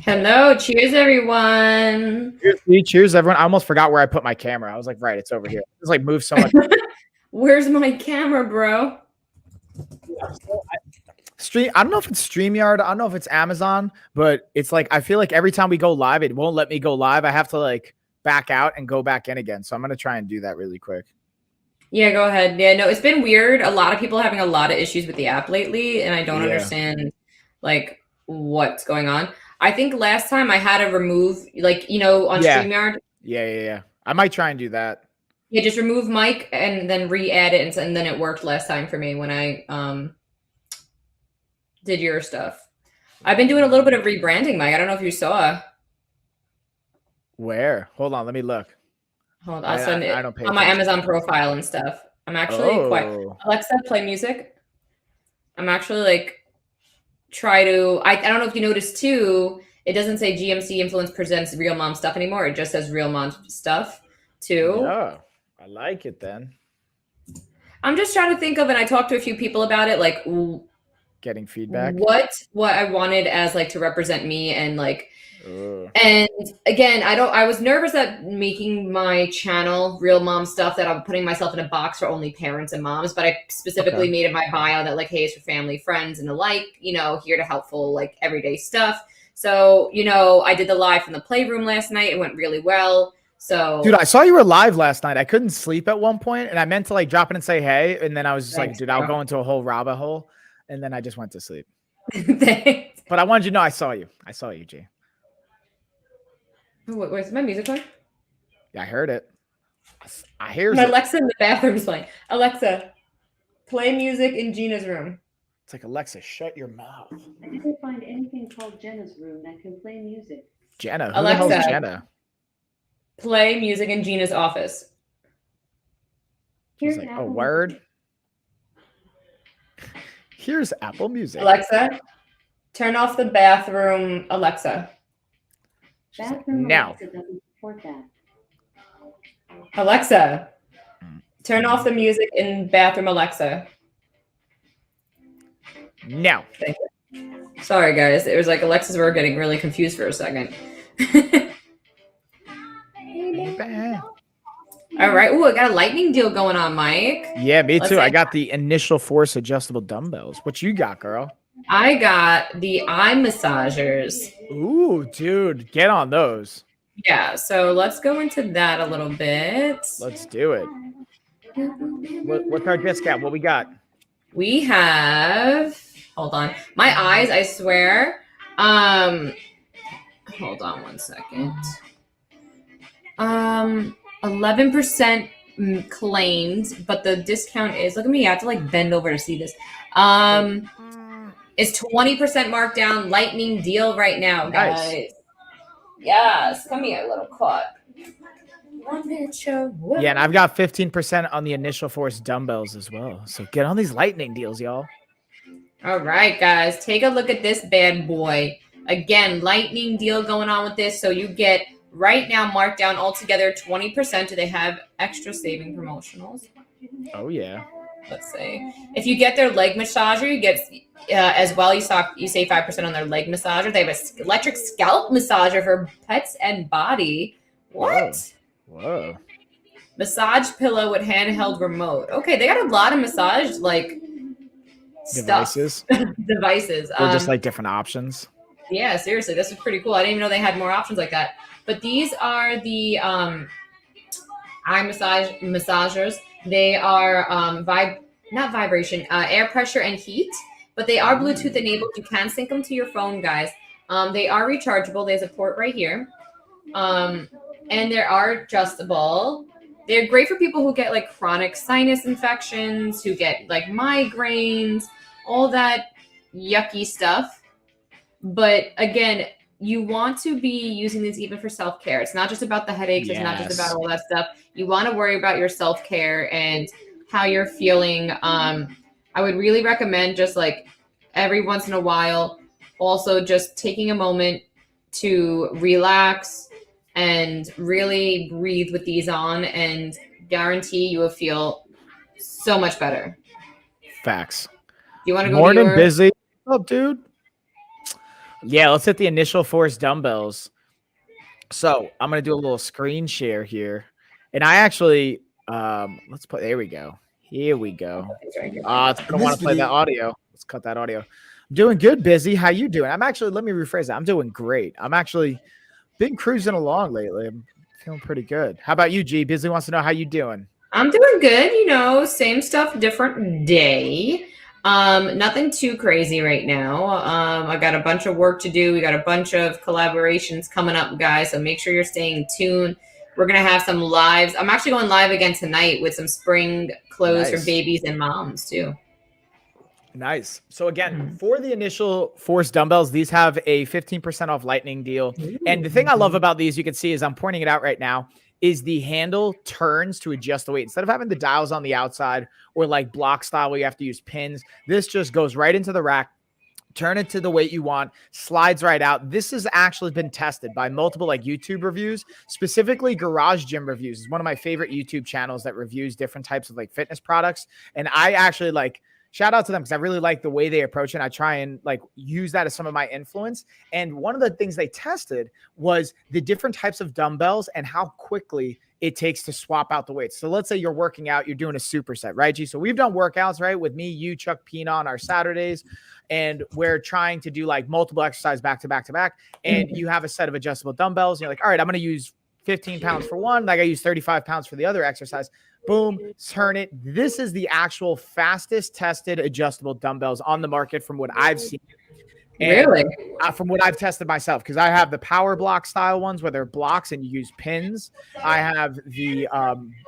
Hello, cheers everyone. Cheers, everyone. I almost forgot where I put my camera. I was like, right, it's over here. It's like moved so much. Where's my camera, bro? I don't know if it's StreamYard. I don't know if it's Amazon, but it's like I feel like every time we go live, it won't let me go live. I have to like back out and go back in again. So I'm gonna try and do that really quick. Yeah, go ahead. Yeah, no, it's been weird. A lot of people are having a lot of issues with the app lately, and I don't understand like what's going on. I think last time I had to remove on StreamYard. Yeah. I might try and do that. Yeah, just remove mic and then re-add it, and then it worked last time for me when I did your stuff. I've been doing a little bit of rebranding, Mike. I don't know if you saw. Where? Hold on, let me look. Hold on, I'll send it on my Amazon profile and stuff. I'm actually quite Alexa, play music. I'm actually like I don't know if you noticed too, it doesn't say GMC Influence presents Real Mom Stuff anymore. It just says Real Mom Stuff too. Yeah, I like it then. I'm just trying to think of, and I talked to a few people about it, like getting feedback. What I wanted as like to represent me and like and again, I was nervous that making my channel Real Mom Stuff that I'm putting myself in a box for only parents and moms, but I specifically made it my bio that like, hey, it's for family, friends, and the like, here to helpful like everyday stuff. So, I did the live from the playroom last night. It went really well. So dude, I saw you were live last night. I couldn't sleep at one point and I meant to like drop in and say hey, and then I was just like, dude, I'll go into a whole rabbit hole, and then I just went to sleep. But I wanted you to know I saw you, G. Where's my music on? Yeah, I heard it. I hear my Alexa in the bathroom is playing. Alexa, play music in Gina's room. It's like, Alexa, shut your mouth. I didn't find anything called Jenna's room that can play music. Jenna? Who Alexa, the hell is Jenna? Play music in Gina's office. Here's like, a word. Here's Apple Music. Alexa, turn off the bathroom, Alexa. Bathroom Alexa doesn't support that. Alexa, turn off the music in bathroom, Alexa. No. Thank you. Sorry, guys. It was like Alexa's were getting really confused for a second. All right. Ooh, I got a lightning deal going on, Mike. Yeah, me too. I got the initial force adjustable dumbbells. What you got, girl? I got the eye massagers. Ooh, dude, get on those. Yeah, so let's go into that a little bit. Let's do it. What's our discount? What we got? We have, hold on, my eyes, I swear. Hold on one second. 11% claimed, but the discount is, look at me, I have to like bend over to see this. It's 20% markdown, lightning deal right now, guys. Nice. Yes, come here, little caught. Yeah, and I've got 15% on the initial force dumbbells as well. So get on these lightning deals, y'all. All right, guys, take a look at this bad boy. Again, lightning deal going on with this. So you get right now marked down altogether 20%. Do they have extra saving promotionals? Oh, yeah. Let's see. If you get their leg massager, you get as well. You save 5% on their leg massager. They have an electric scalp massager for pets and body. What? Whoa. Massage pillow with handheld remote. Okay, they got a lot of massage like devices. Devices. Or just like different options. Yeah, seriously, this is pretty cool. I didn't even know they had more options like that. But these are the eye massagers. They are not vibration, air pressure and heat, but they are Bluetooth enabled. You can sync them to your phone, guys. They are rechargeable. There's a port right here. And they are adjustable. They're great for people who get like chronic sinus infections, who get like migraines, all that yucky stuff. But again, you want to be using these even for self-care. It's not just about the headaches. Yes. It's not just about all that stuff. You want to worry about your self-care and how you're feeling. I would really recommend just like every once in a while, also just taking a moment to relax and really breathe with these on, and guarantee you will feel so much better. Facts. You want to go Morning busy. What's up, dude? Yeah, let's hit the initial force dumbbells. So I'm gonna do a little screen share here, and I actually let's put. There we go. Here we go. I don't want to play that audio. Let's cut that audio. I'm doing good, Busy. How you doing? I'm actually. Let me rephrase that. I'm doing great. I'm actually been cruising along lately. I'm feeling pretty good. How about you, G? Busy wants to know how you doing. I'm doing good. You know, same stuff, different day. Nothing too crazy right now. I got a bunch of work to do. We got a bunch of collaborations coming up, guys. So make sure you're staying tuned. We're gonna have some lives. I'm actually going live again tonight with some spring clothes for babies and moms too. Nice. So again, for the initial force dumbbells, these have a 15% off lightning deal. And the thing I love about these, you can see, is I'm pointing it out right now, is the handle turns to adjust the weight. Instead of having the dials on the outside or like block style where you have to use pins, this just goes right into the rack, turn it to the weight you want, slides right out. This has actually been tested by multiple like YouTube reviews, specifically Garage Gym Reviews. It's one of my favorite YouTube channels that reviews different types of like fitness products. And I actually like, shout out to them because I really like the way they approach it. I try and like use that as some of my influence. And one of the things they tested was the different types of dumbbells and how quickly it takes to swap out the weights. So let's say you're working out, you're doing a superset, right, G? So we've done workouts, right, with me, you, Chuck, Pina on our Saturdays, and we're trying to do like multiple exercises back to back to back. And you have a set of adjustable dumbbells. And you're like, all right, I'm going to use 15 pounds for one. Like I use 35 pounds for the other exercise. Boom, turn it. This is the actual fastest tested adjustable dumbbells on the market from what I've seen. And really? From what I've tested myself, because I have the power block style ones where they're blocks and you use pins. I have the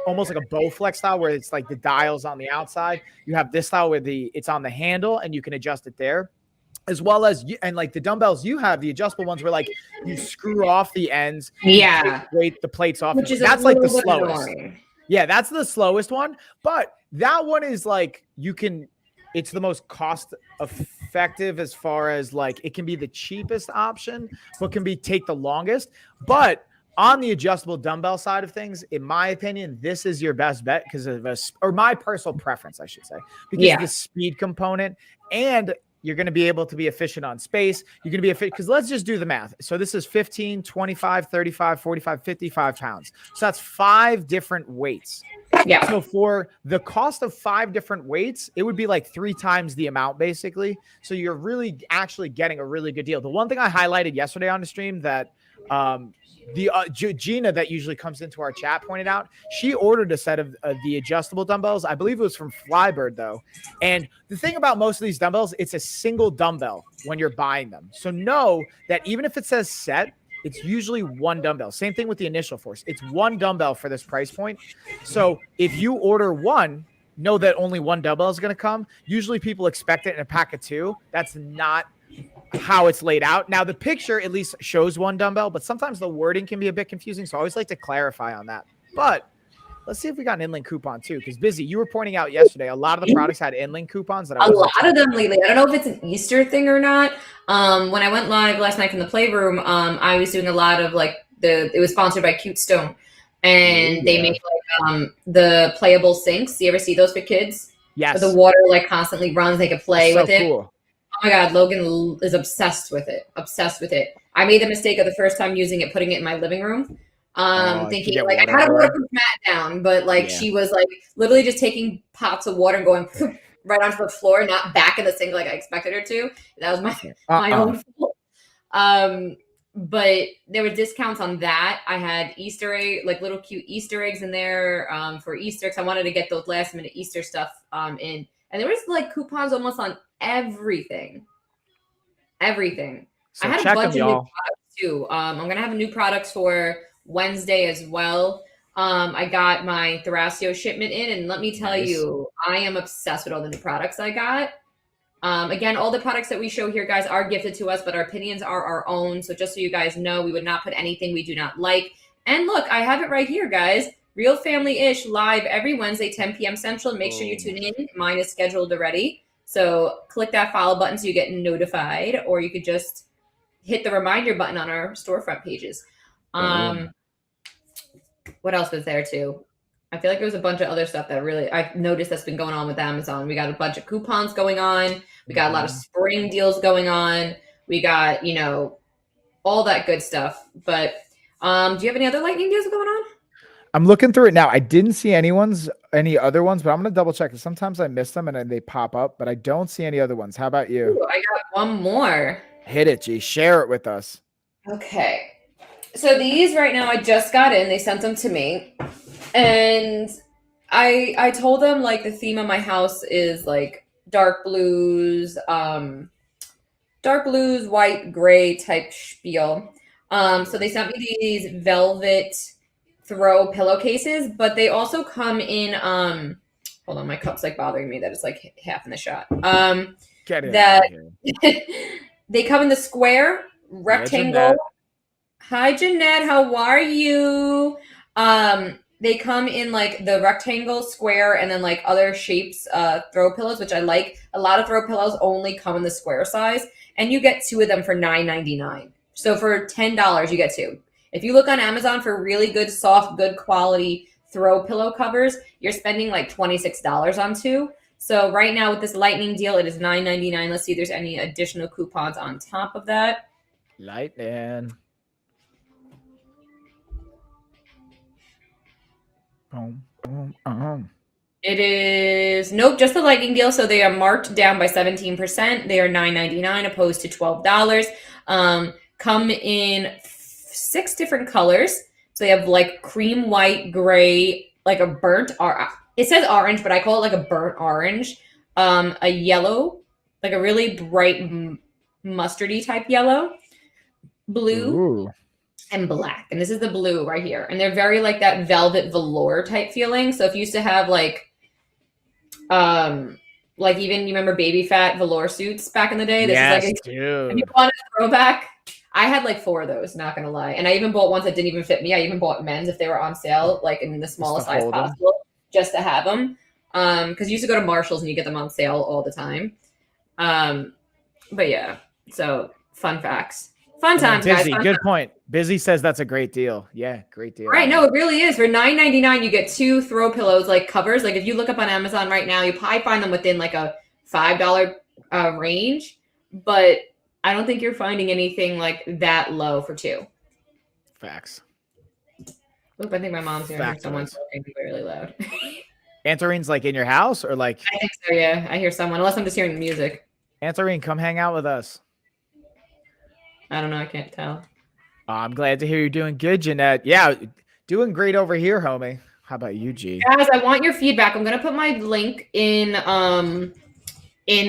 almost like a Bowflex style where it's like the dials on the outside. You have this style where it's on the handle and you can adjust it there. As well as and like the dumbbells you have, the adjustable ones where like you screw off the ends, weight the plates off, which is that's like the slowest. Annoying. Yeah, that's the slowest one, but that one is like it's the most cost effective as far as like it can be the cheapest option, but can take the longest. But on the adjustable dumbbell side of things, in my opinion, this is your best bet because of or my personal preference, I should say, because of the speed component, and you're going to be able to be efficient on space. You're going to be efficient because let's just do the math. So this is 15, 25, 35, 45, 55 pounds. So that's 5 different weights. Yeah. So for the cost of 5 different weights, it would be like 3 times the amount basically. So you're really actually getting a really good deal. The one thing I highlighted yesterday on the stream that Gina that usually comes into our chat pointed out, she ordered a set of the adjustable dumbbells. I believe it was from Flybird though. And the thing about most of these dumbbells, it's a single dumbbell when you're buying them. So know that even if it says set, it's usually 1 dumbbell. Same thing with the initial force. It's 1 dumbbell for this price point. So if you order 1, know that only 1 dumbbell is going to come. Usually people expect it in a pack of 2. That's not how it's laid out. Now the picture at least shows 1 dumbbell, but sometimes the wording can be a bit confusing. So I always like to clarify on that. But let's see if we got an InLink coupon too. Because Busy, you were pointing out yesterday, a lot of the products had InLink coupons. That a lot of them lately. I don't know if it's an Easter thing or not. When I went live last night from the Playroom, I was doing a lot of like it was sponsored by Cute Stone, and they make like the playable sinks. You ever see those for kids? Yes. Where the water like constantly runs. They could play with it. Cool. Oh my God, Logan is obsessed with it. Obsessed with it. I made the mistake of the first time using it, putting it in my living room. Thinking like I had a waterproof mat down, but like she was like literally just taking pots of water and going right onto the floor, not back in the sink like I expected her to. That was my own fault. But there were discounts on that. I had Easter egg, like little cute Easter eggs in there for Easter because I wanted to get those last minute Easter stuff in. And there was like coupons almost on everything. So I had a bunch of new products too. I'm gonna have new products for Wednesday as well. I got my Thrasio shipment in, and let me tell you, I am obsessed with all the new products I got. Again, all the products that we show here, guys, are gifted to us, but our opinions are our own. So just so you guys know, we would not put anything we do not like. And look, I have it right here, guys. Real Family-ish live every Wednesday, 10 p.m. Central. Make sure you tune in. Mine is scheduled already. So click that follow button so you get notified, or you could just hit the reminder button on our storefront pages. What else was there too? I feel like there was a bunch of other stuff that really I've noticed that's been going on with Amazon. We got a bunch of coupons going on. We got a lot of spring deals going on. We got, all that good stuff. But do you have any other lightning deals going on? I'm looking through it now. I didn't see any other ones, but I'm gonna double check. Sometimes I miss them and then they pop up, but I don't see any other ones. How about you? Ooh, I got one more. Hit it, G. Share it with us. Okay. So these right now I just got in. They sent them to me. And I told them like the theme of my house is like dark blues, white, gray type spiel. So they sent me these velvet throw pillowcases, but they also come in hold on, my cup's like bothering me that it's like half in the shot. Get it that out of here. They come in the square, rectangle. Hi Jeanette, how are you? They come in like the rectangle, square, and then like other shapes throw pillows, which I like. A lot of throw pillows only come in the square size, and you get 2 of them for $9.99. So for $10, you get 2. If you look on Amazon for really good, soft, good quality throw pillow covers, you're spending like $26 on 2. So right now with this lightning deal, it is $9.99. Let's see if there's any additional coupons on top of that. Lightning. It is nope, just the lightning deal. So they are marked down by 17%. They are $9.99 opposed to $12. Come in 6 different colors. So they have like cream white, gray, like a burnt it says orange, but I call it like a burnt orange. A yellow, like a really bright mustardy type yellow, blue. Ooh. And black. And this is the blue right here. And they're very like that velvet velour type feeling. So if you used to have like even you remember baby fat velour suits back in the day? This is like dude. If you want a throwback, I had like 4 of those, not gonna lie. And I even bought ones that didn't even fit me. I even bought men's if they were on sale, like in the smallest size possible, just to have them. Because you used to go to Marshall's and you get them on sale all the time. But yeah, so fun facts. Fun times, Busy, guys. Good point. Busy says that's a great deal. Yeah, great deal. Right. No, it really is. For $9.99, you get 2 throw pillows, like covers. Like if you look up on Amazon right now, you probably find them within like a $5 range. But I don't think you're finding anything like that low for 2. Facts. Oop, I think my mom's here. I hear someone talking really loud. Anthorine's like in your house or like? I think so, yeah. I hear someone, unless I'm just hearing the music. Anthorine, come hang out with us. I don't know. I can't tell. I'm glad to hear you're doing good, Jeanette. Yeah, doing great over here, homie. How about you, G? Guys, I want your feedback. I'm gonna put my link in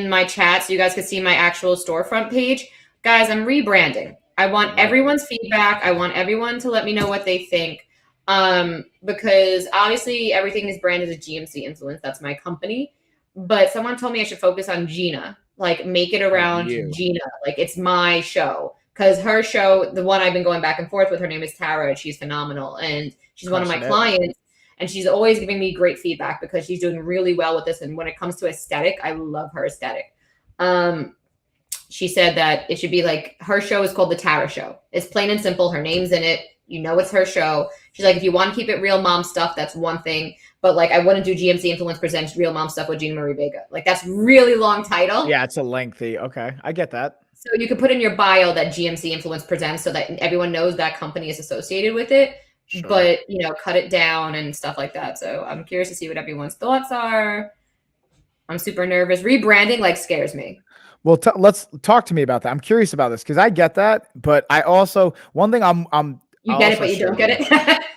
my chat so you guys can see my actual storefront page. Guys, I'm rebranding. I want everyone's feedback. I want everyone to let me know what they think. Because obviously everything is branded as GMC Influence. That's my company. But someone told me I should focus on Gina. Like make it around Gina. Like it's my show. Because her show, the one I've been going back and forth with, her name is Tara. She's phenomenal. And she's one of my clients. And she's always giving me great feedback because she's doing really well with this. And when it comes to aesthetic, I love her aesthetic. She said that it should be like, her show is called The Tara Show. It's plain and simple. Her name's in it. You know it's her show. She's like, if you want to keep it real mom stuff, that's one thing. But like, I wouldn't do GMC Influence Presents Real Mom Stuff with Gina Marie Vega. Like, that's really long title. Yeah, it's a lengthy. Okay, I get that. So you could put in your bio that GMC Influence Presents so that everyone knows that company is associated with it. Sure. But, cut it down and stuff like that. So I'm curious to see what everyone's thoughts are. I'm super nervous. Rebranding like scares me. Well, let's talk to me about that. I'm curious about this because I get that, but I also one thing you get it, but you don't get it.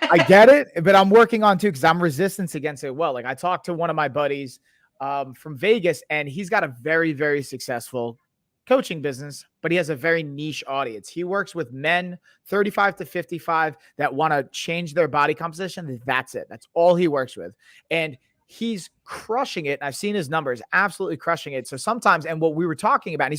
I get it, but I'm working on too because I'm resistance against it. Well, like I talked to one of my buddies from Vegas, and he's got a very, very successful coaching business, but he has a very niche audience. He works with men 35 to 55 that want to change their body composition. That's it. That's all he works with. And he's crushing it. I've seen his numbers, absolutely crushing it. So sometimes, and what we were talking about,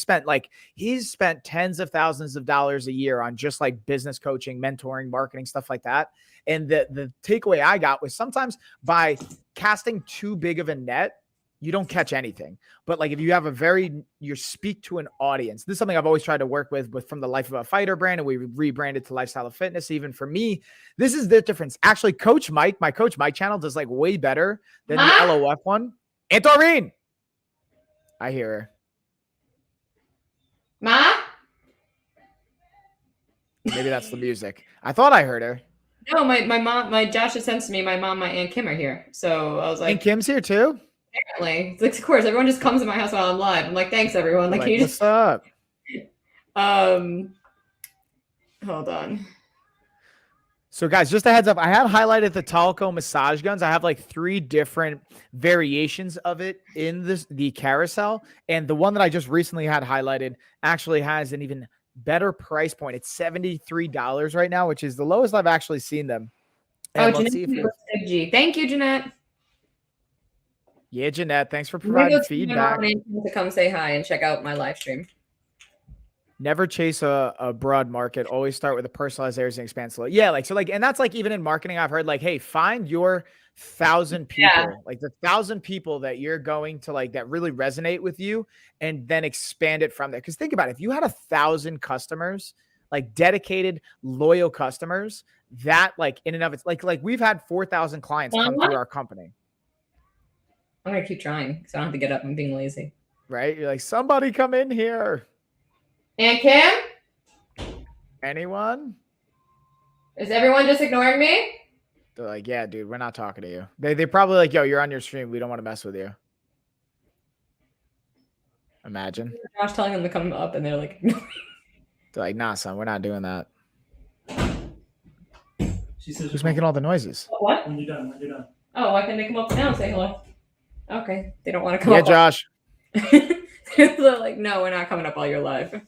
he's spent tens of thousands of dollars a year on just like business coaching, mentoring, marketing, stuff like that. And the takeaway I got was sometimes by casting too big of a net, you don't catch anything. But like if you have you speak to an audience, this is something I've always tried to work with from the Life of a Fighter brand, and we rebranded to Lifestyle of Fitness. Even for me, this is the difference. Actually, my Coach Mike channel does like way better than the LOF one. Antorine, I hear her. Ma? Maybe that's the music. I thought I heard her. No, my mom, my Josh just sent to me. My mom, my Aunt Kim are here, so I was like, And Kim's here too. apparently, it's like, of course, everyone just comes to my house while I'm live. I'm like, thanks, everyone. Like, can you What's just up? hold on. So guys, just a heads up, I have highlighted the Talco massage guns. I have like 3 different variations of it in the carousel. And the one that I just recently had highlighted actually has an even better price point. It's $73 right now, which is the lowest I've actually seen them. And let's see if thank you, Jeanette. Yeah, Jeanette, thanks for providing feedback. To come say hi and check out my live stream. Never chase a broad market. Always start with a personalized areas and expand slowly. Yeah, like so, like, and that's like even in marketing, I've heard like, hey, find your 1,000 people, like the 1,000 people that you're going to like that really resonate with you, and then expand it from there. Because think about it, if you had 1,000 customers, like dedicated, loyal customers, that like in and of it's like we've had 4,000 clients come through our company. I'm gonna keep trying because I don't have to get up. I'm being lazy. Right? You're like, somebody come in here. Aunt Kim? Anyone? Is everyone just ignoring me? They're like, yeah, dude, we're not talking to you. They probably like, yo, you're on your stream. We don't want to mess with you. Imagine. Josh telling them to come up and they're like, they're like, nah, son, we're not doing that. She says, who's making all the noises? What? When you're done. Oh, why can't they come up now and say hello? Okay. They don't want to come up. Yeah, Josh. They're like, no, we're not coming up while you're live.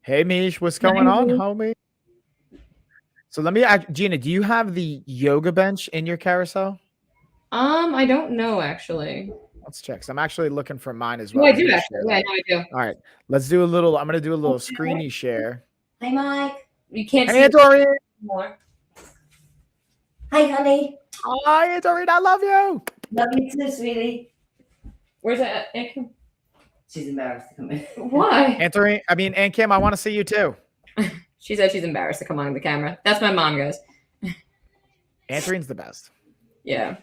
Hey, Mish, what's going on, homie? So let me ask, Gina, do you have the yoga bench in your carousel? I don't know, actually. Let's check. So I'm actually looking for mine as well. Oh, I do actually. Yeah, I do. All right. Let's do a little, I'm going to do a little screeny share. Hi, Mike. You can't see Doreen. More. Hi, honey. Hi, Doreen. I love you. Love you too, sweetie. Where's that? She's embarrassed to come in. Why? Aunt Kim, I want to see you too. She said she's embarrassed to come on the camera. That's my mom, guys. Aunt Doreen's the best. Yeah.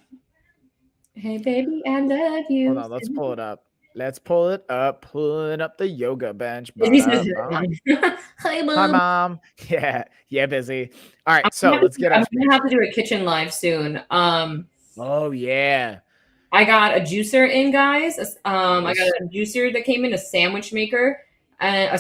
Hey, baby, I love you. Hold on, let's pull it up. Let's pull it up. Pulling up the yoga bench. Hi, Mom. Hi, Mom. Yeah, busy. All right, so let's get. I'm gonna have to do a kitchen live soon. Oh yeah. I got a juicer in, guys. I got a juicer that came in, a sandwich maker, and a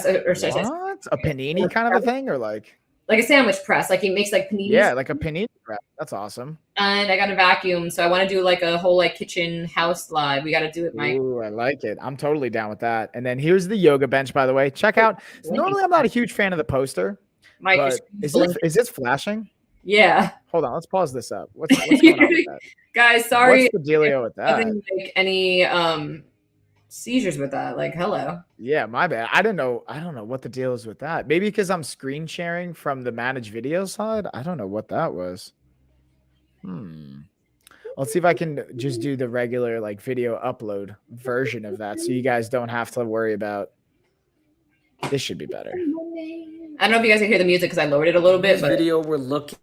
panini kind of a thing, or like a sandwich press. Like he makes like paninis. Yeah, like a panini press. That's awesome. And I got a vacuum, so I want to do like a whole like kitchen house live. We got to do it, Mike. Ooh, I like it. I'm totally down with that. And then here's the yoga bench, by the way. Check out. So normally, I'm not a huge fan of the poster. Mike, but is this flashing? Yeah. Hold on, let's pause this up. What's going on with that? Guys, sorry. What's the dealio with that? Like any seizures with that. Like, hello. Yeah, my bad. I don't know what the deal is with that. Maybe because I'm screen sharing from the managed video side. I don't know what that was. Let's see if I can just do the regular like video upload version of that, so you guys don't have to worry about. This should be better. I don't know if you guys can hear the music because I lowered it a little bit. But video we're looking.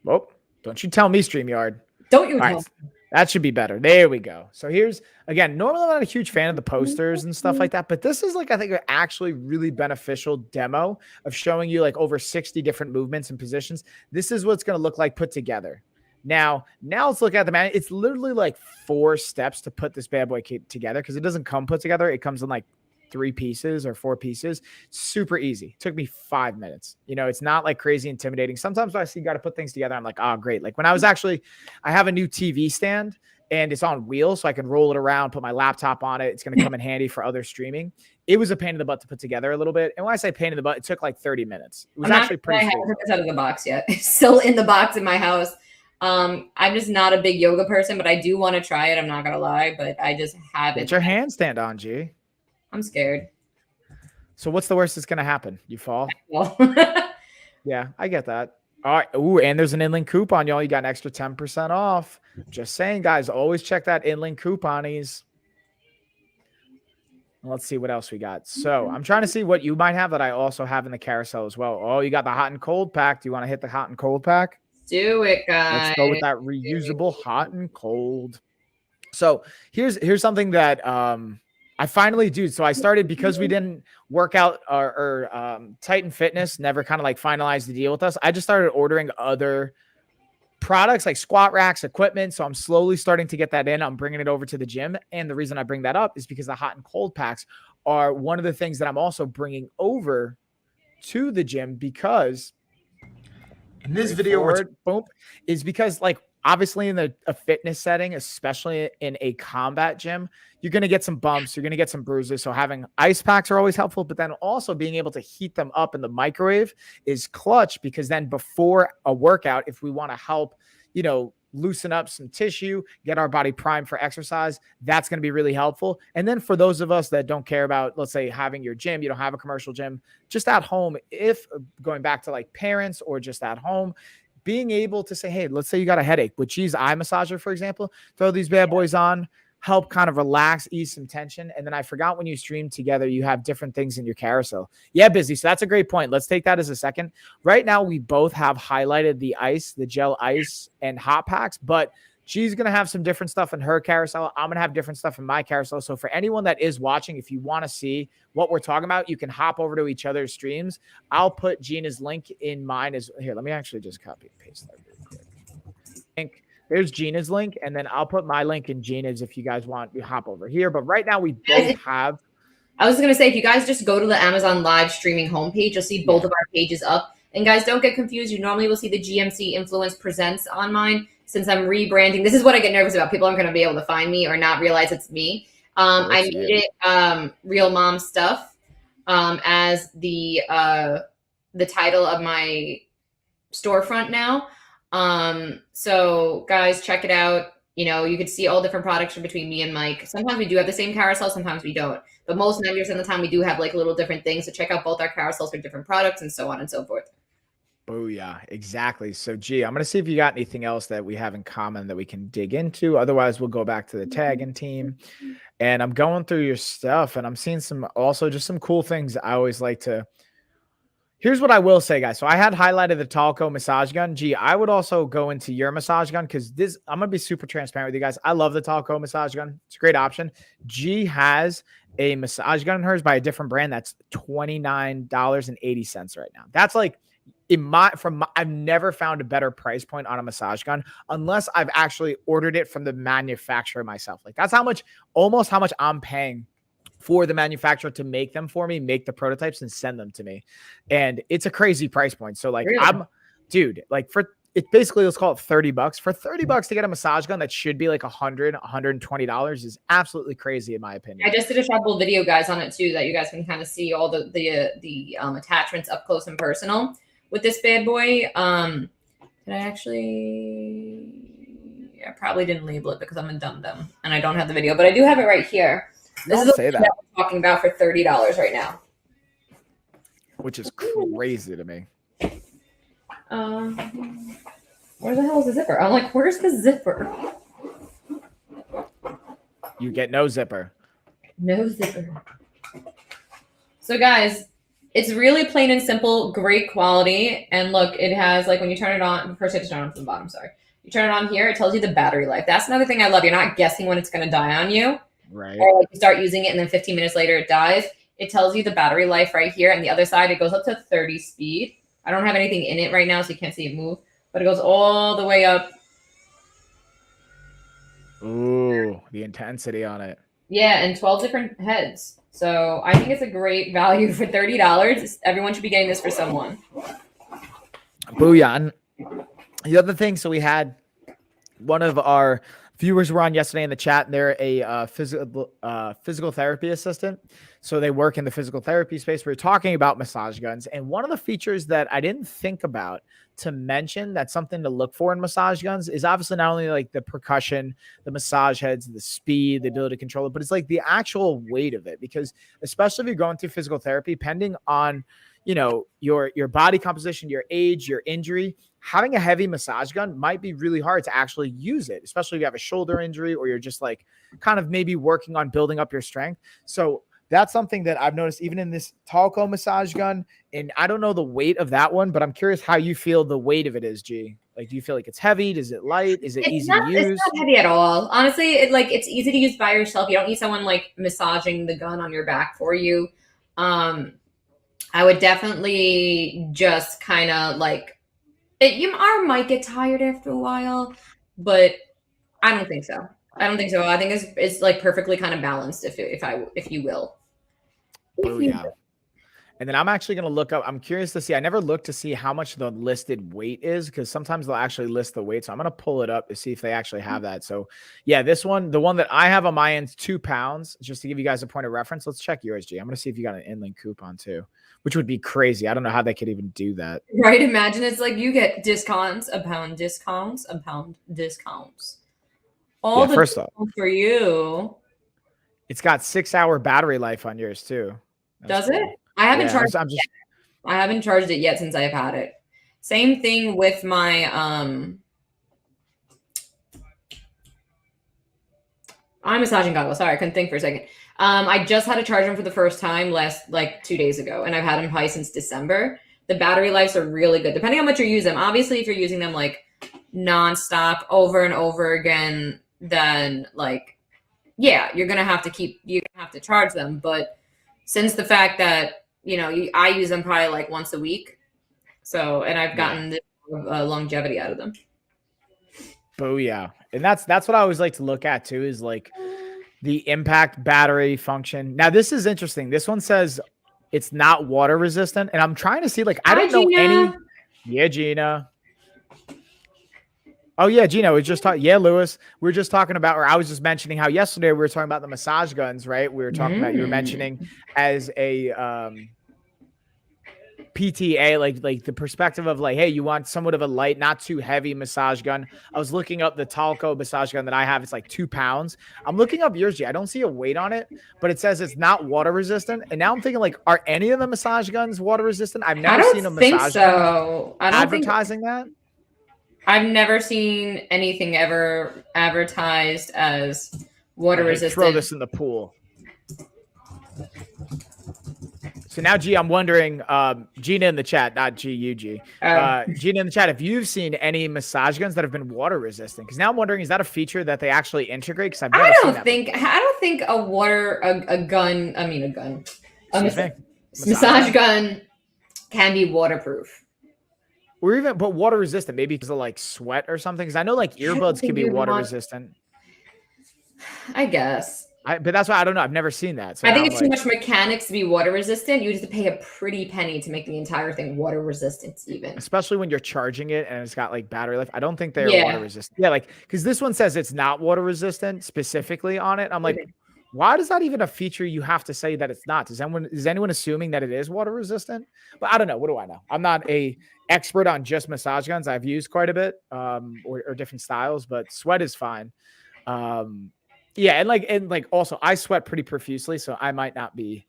Well, don't you tell me, StreamYard. Don't you? All right, that should be better. There we go. So here's again. Normally, I'm not a huge fan of the posters and stuff like that, but this is like I think an actually really beneficial demo of showing you like over 60 different movements and positions. This is what it's going to look like put together. Now let's look at the man. It's literally like 4 steps to put this bad boy together because it doesn't come put together. It comes in like 3 pieces or 4 pieces. Super easy. It took me 5 minutes. You know, it's not like crazy intimidating. Sometimes when I see you got to put things together, I'm like, oh, great. Like when I have a new TV stand and it's on wheels, so I can roll it around, put my laptop on it. It's going to come in handy for other streaming. It was a pain in the butt to put together a little bit. And when I say pain in the butt, it took like 30 minutes. It was actually pretty. I haven't put this out of the box yet. It's still in the box in my house. I'm just not a big yoga person, but I do want to try it. I'm not gonna lie, but I just haven't. Get your handstand on, G. I'm scared. So what's the worst that's gonna happen? You fall? Well. Yeah, I get that. All right. Ooh, and there's an InLink coupon, y'all. You got an extra 10% off. Just saying, guys, always check that InLink couponies. Let's see what else we got. So I'm trying to see what you might have that I also have in the carousel as well. Oh, you got the hot and cold pack. Do you want to hit the hot and cold pack? Do it, guys. Let's go with that reusable hot and cold. So here's something that I finally do. So I started because we didn't work out or Titan Fitness never kind of like finalized the deal with us. I just started ordering other products like squat racks, equipment. So I'm slowly starting to get that in. I'm bringing it over to the gym. And the reason I bring that up is because the hot and cold packs are one of the things that I'm also bringing over to the gym, because in this video boom, is because like obviously in a fitness setting, especially in a combat gym, you're going to get some bumps, you're going to get some bruises. So having ice packs are always helpful, but then also being able to heat them up in the microwave is clutch, because then before a workout, if we want to help, loosen up some tissue, get our body primed for exercise, that's going to be really helpful. And then for those of us that don't care about, let's say, having your gym, you don't have a commercial gym, just at home, if going back to like parents or just at home, being able to say, hey, let's say you got a headache with G's eye massager, for example, throw these bad boys on, help kind of relax, ease some tension. And then I forgot, when you stream together, you have different things in your carousel. Yeah, Busy. So that's a great point. Let's take that as a second. Right now, we both have highlighted the ice, the gel ice and hot packs, but she's going to have some different stuff in her carousel. I'm going to have different stuff in my carousel. So for anyone that is watching, if you want to see what we're talking about, you can hop over to each other's streams. I'll put Gina's link in mine as here. Let me actually just copy and paste that real quick. There's Gina's link, and then I'll put my link in Gina's if you guys want to hop over here. But right now we both have. I was going to say, if you guys just go to the Amazon live streaming homepage, you'll see both of our pages up. And guys, don't get confused. You normally will see the GMC Influence Presents on mine. Since I'm rebranding, this is what I get nervous about. People aren't going to be able to find me or not realize it's me. I made it Real Mom Stuff as the title of my storefront now. So guys, check it out. You could see all different products from between me and Mike. Sometimes we do have the same carousel, sometimes we don't. But most 90% of the time we do have like little different things. So check out both our carousels for different products and so on and so forth. Oh yeah, exactly. So G, I'm going to see if you got anything else that we have in common that we can dig into. Otherwise, we'll go back to the tagging team. And I'm going through your stuff and I'm seeing some cool things. I always like to. Here's what I will say, guys. So I had highlighted the Talco massage gun. G, I would also go into your massage gun, because I'm going to be super transparent with you guys. I love the Talco massage gun. It's a great option. G has a massage gun in hers by a different brand that's $29.80 right now. That's like I've never found a better price point on a massage gun unless I've actually ordered it from the manufacturer myself. Like that's almost how much I'm paying for the manufacturer to make them for me, make the prototypes and send them to me. And it's a crazy price point. So like, really? It's basically, let's call it $30 for $30 to get a massage gun that should be like $120 is absolutely crazy in my opinion. I just did a travel video, guys, on it too, that you guys can kind of see all the attachments up close and personal with this bad boy. Did I actually? I probably didn't label it because I'm a dum-dum and I don't have the video, but I do have it right here. This is what we're talking about for $30 right now, which is crazy to me. Where the hell is the zipper? I'm like, where's the zipper? You get no zipper. No zipper. So guys, it's really plain and simple, great quality. And look, it has, like, when you turn it on, first you have to turn it on from the bottom, sorry. You turn it on here, it tells you the battery life. That's another thing I love. You're not guessing when it's going to die on you. Right. Or like you start using it and then 15 minutes later it dies. It tells you the battery life right here. And the other side, it goes up to 30 speed. I don't have anything in it right now, so you can't see it move. But it goes all the way up. Ooh, the intensity on it. Yeah, and 12 different heads. So I think it's a great value for $30. Everyone should be getting this for someone. Booyah. And the other thing, so we had one of our viewers were on yesterday in the chat, and they're a physical therapy assistant. So they work in the physical therapy space. We were talking about massage guns. And one of the features that I didn't think about to mention that's something to look for in massage guns is obviously not only like the percussion, the massage heads, the speed, the ability to control it, but it's like the actual weight of it. Because especially if you're going through physical therapy, depending on, your body composition, your age, your injury, having a heavy massage gun might be really hard to actually use it, especially if you have a shoulder injury or you're just like kind of maybe working on building up your strength. So that's something that I've noticed even in this Talco massage gun. And I don't know the weight of that one, but I'm curious how you feel the weight of it is, G. Like, do you feel like it's heavy? Is it light? Is it easy to It's use? not heavy at all. Honestly, it's easy to use by yourself. You don't need someone like massaging the gun on your back for you. I would definitely just kind of like you might get tired after a while, but I don't think so. I don't think so. I think it's like perfectly kind of balanced if you will. Oh yeah. And then I'm actually going to look up. I'm curious to see. I never looked to see how much the listed weight is because sometimes they'll actually list the weight. So I'm going to pull it up to see if they actually have that. So yeah, this one, the one that I have on my end, 2 pounds, just to give you guys a point of reference. Let's check yours, G. I'm going to see if you got an inland coupon too, which would be crazy. I don't know how they could even do that. Right. Imagine it's like you get discounts, a pound discounts, a pound discounts. All the first off, for you. It's got 6-hour battery life on yours too. Does it? I haven't charged I'm just, I haven't charged it yet since I've had it. Same thing with my eye massaging goggles. Sorry, I couldn't think for a second. I just had to charge them for the first time like 2 days ago, and I've had them probably since December. The battery lives are really good, depending on how much you use them. Obviously, if you're using them like nonstop over and over again, then like, yeah, you're gonna have to charge them. But since the fact that I use them probably like once a week, and I've gotten this longevity out of them. Oh yeah, and that's what I always like to look at too, is like the impact battery function. Now this is interesting. This one says it's not water resistant, and I'm trying to see like I don't know any. Yeah, Gina. Oh yeah, Gina. We just talking. Yeah, Lewis. We were just talking about, or I was just mentioning how yesterday we were talking about the massage guns, right? We were talking about, you were mentioning as a PTA, like the perspective of like, hey, you want somewhat of a light, not too heavy massage gun. I was looking up the Talco massage gun that I have. It's like 2 pounds. I'm looking up yours, G. I don't see a weight on it, but it says it's not water resistant. And now I'm thinking like, are any of the massage guns water resistant? I've never seen a massage gun advertising that. I've never seen anything ever advertised as water resistant. Throw this in the pool. So now, G, I'm wondering, Gina in the chat, not G-U-G. Gina in the chat, if you've seen any massage guns that have been water resistant, because now I'm wondering, is that a feature that they actually integrate? Because I don't think a massage gun can be waterproof. Or even, but water resistant, maybe because of like sweat or something. Because I know like earbuds can be water resistant. I guess. But that's why I don't know. I've never seen that. So I think it's too much mechanics to be water resistant. You have to pay a pretty penny to make the entire thing water resistant, even. Especially when you're charging it and it's got like battery life. I don't think they're water resistant. Yeah, like because this one says it's not water resistant specifically on it. I'm like, why is that even a feature you have to say that it's not? Is anyone assuming that it is water resistant? But I don't know. What do I know? I'm not a expert on just massage guns. I've used quite a bit or different styles, but sweat is fine. Yeah, and like also I sweat pretty profusely, so I might not be.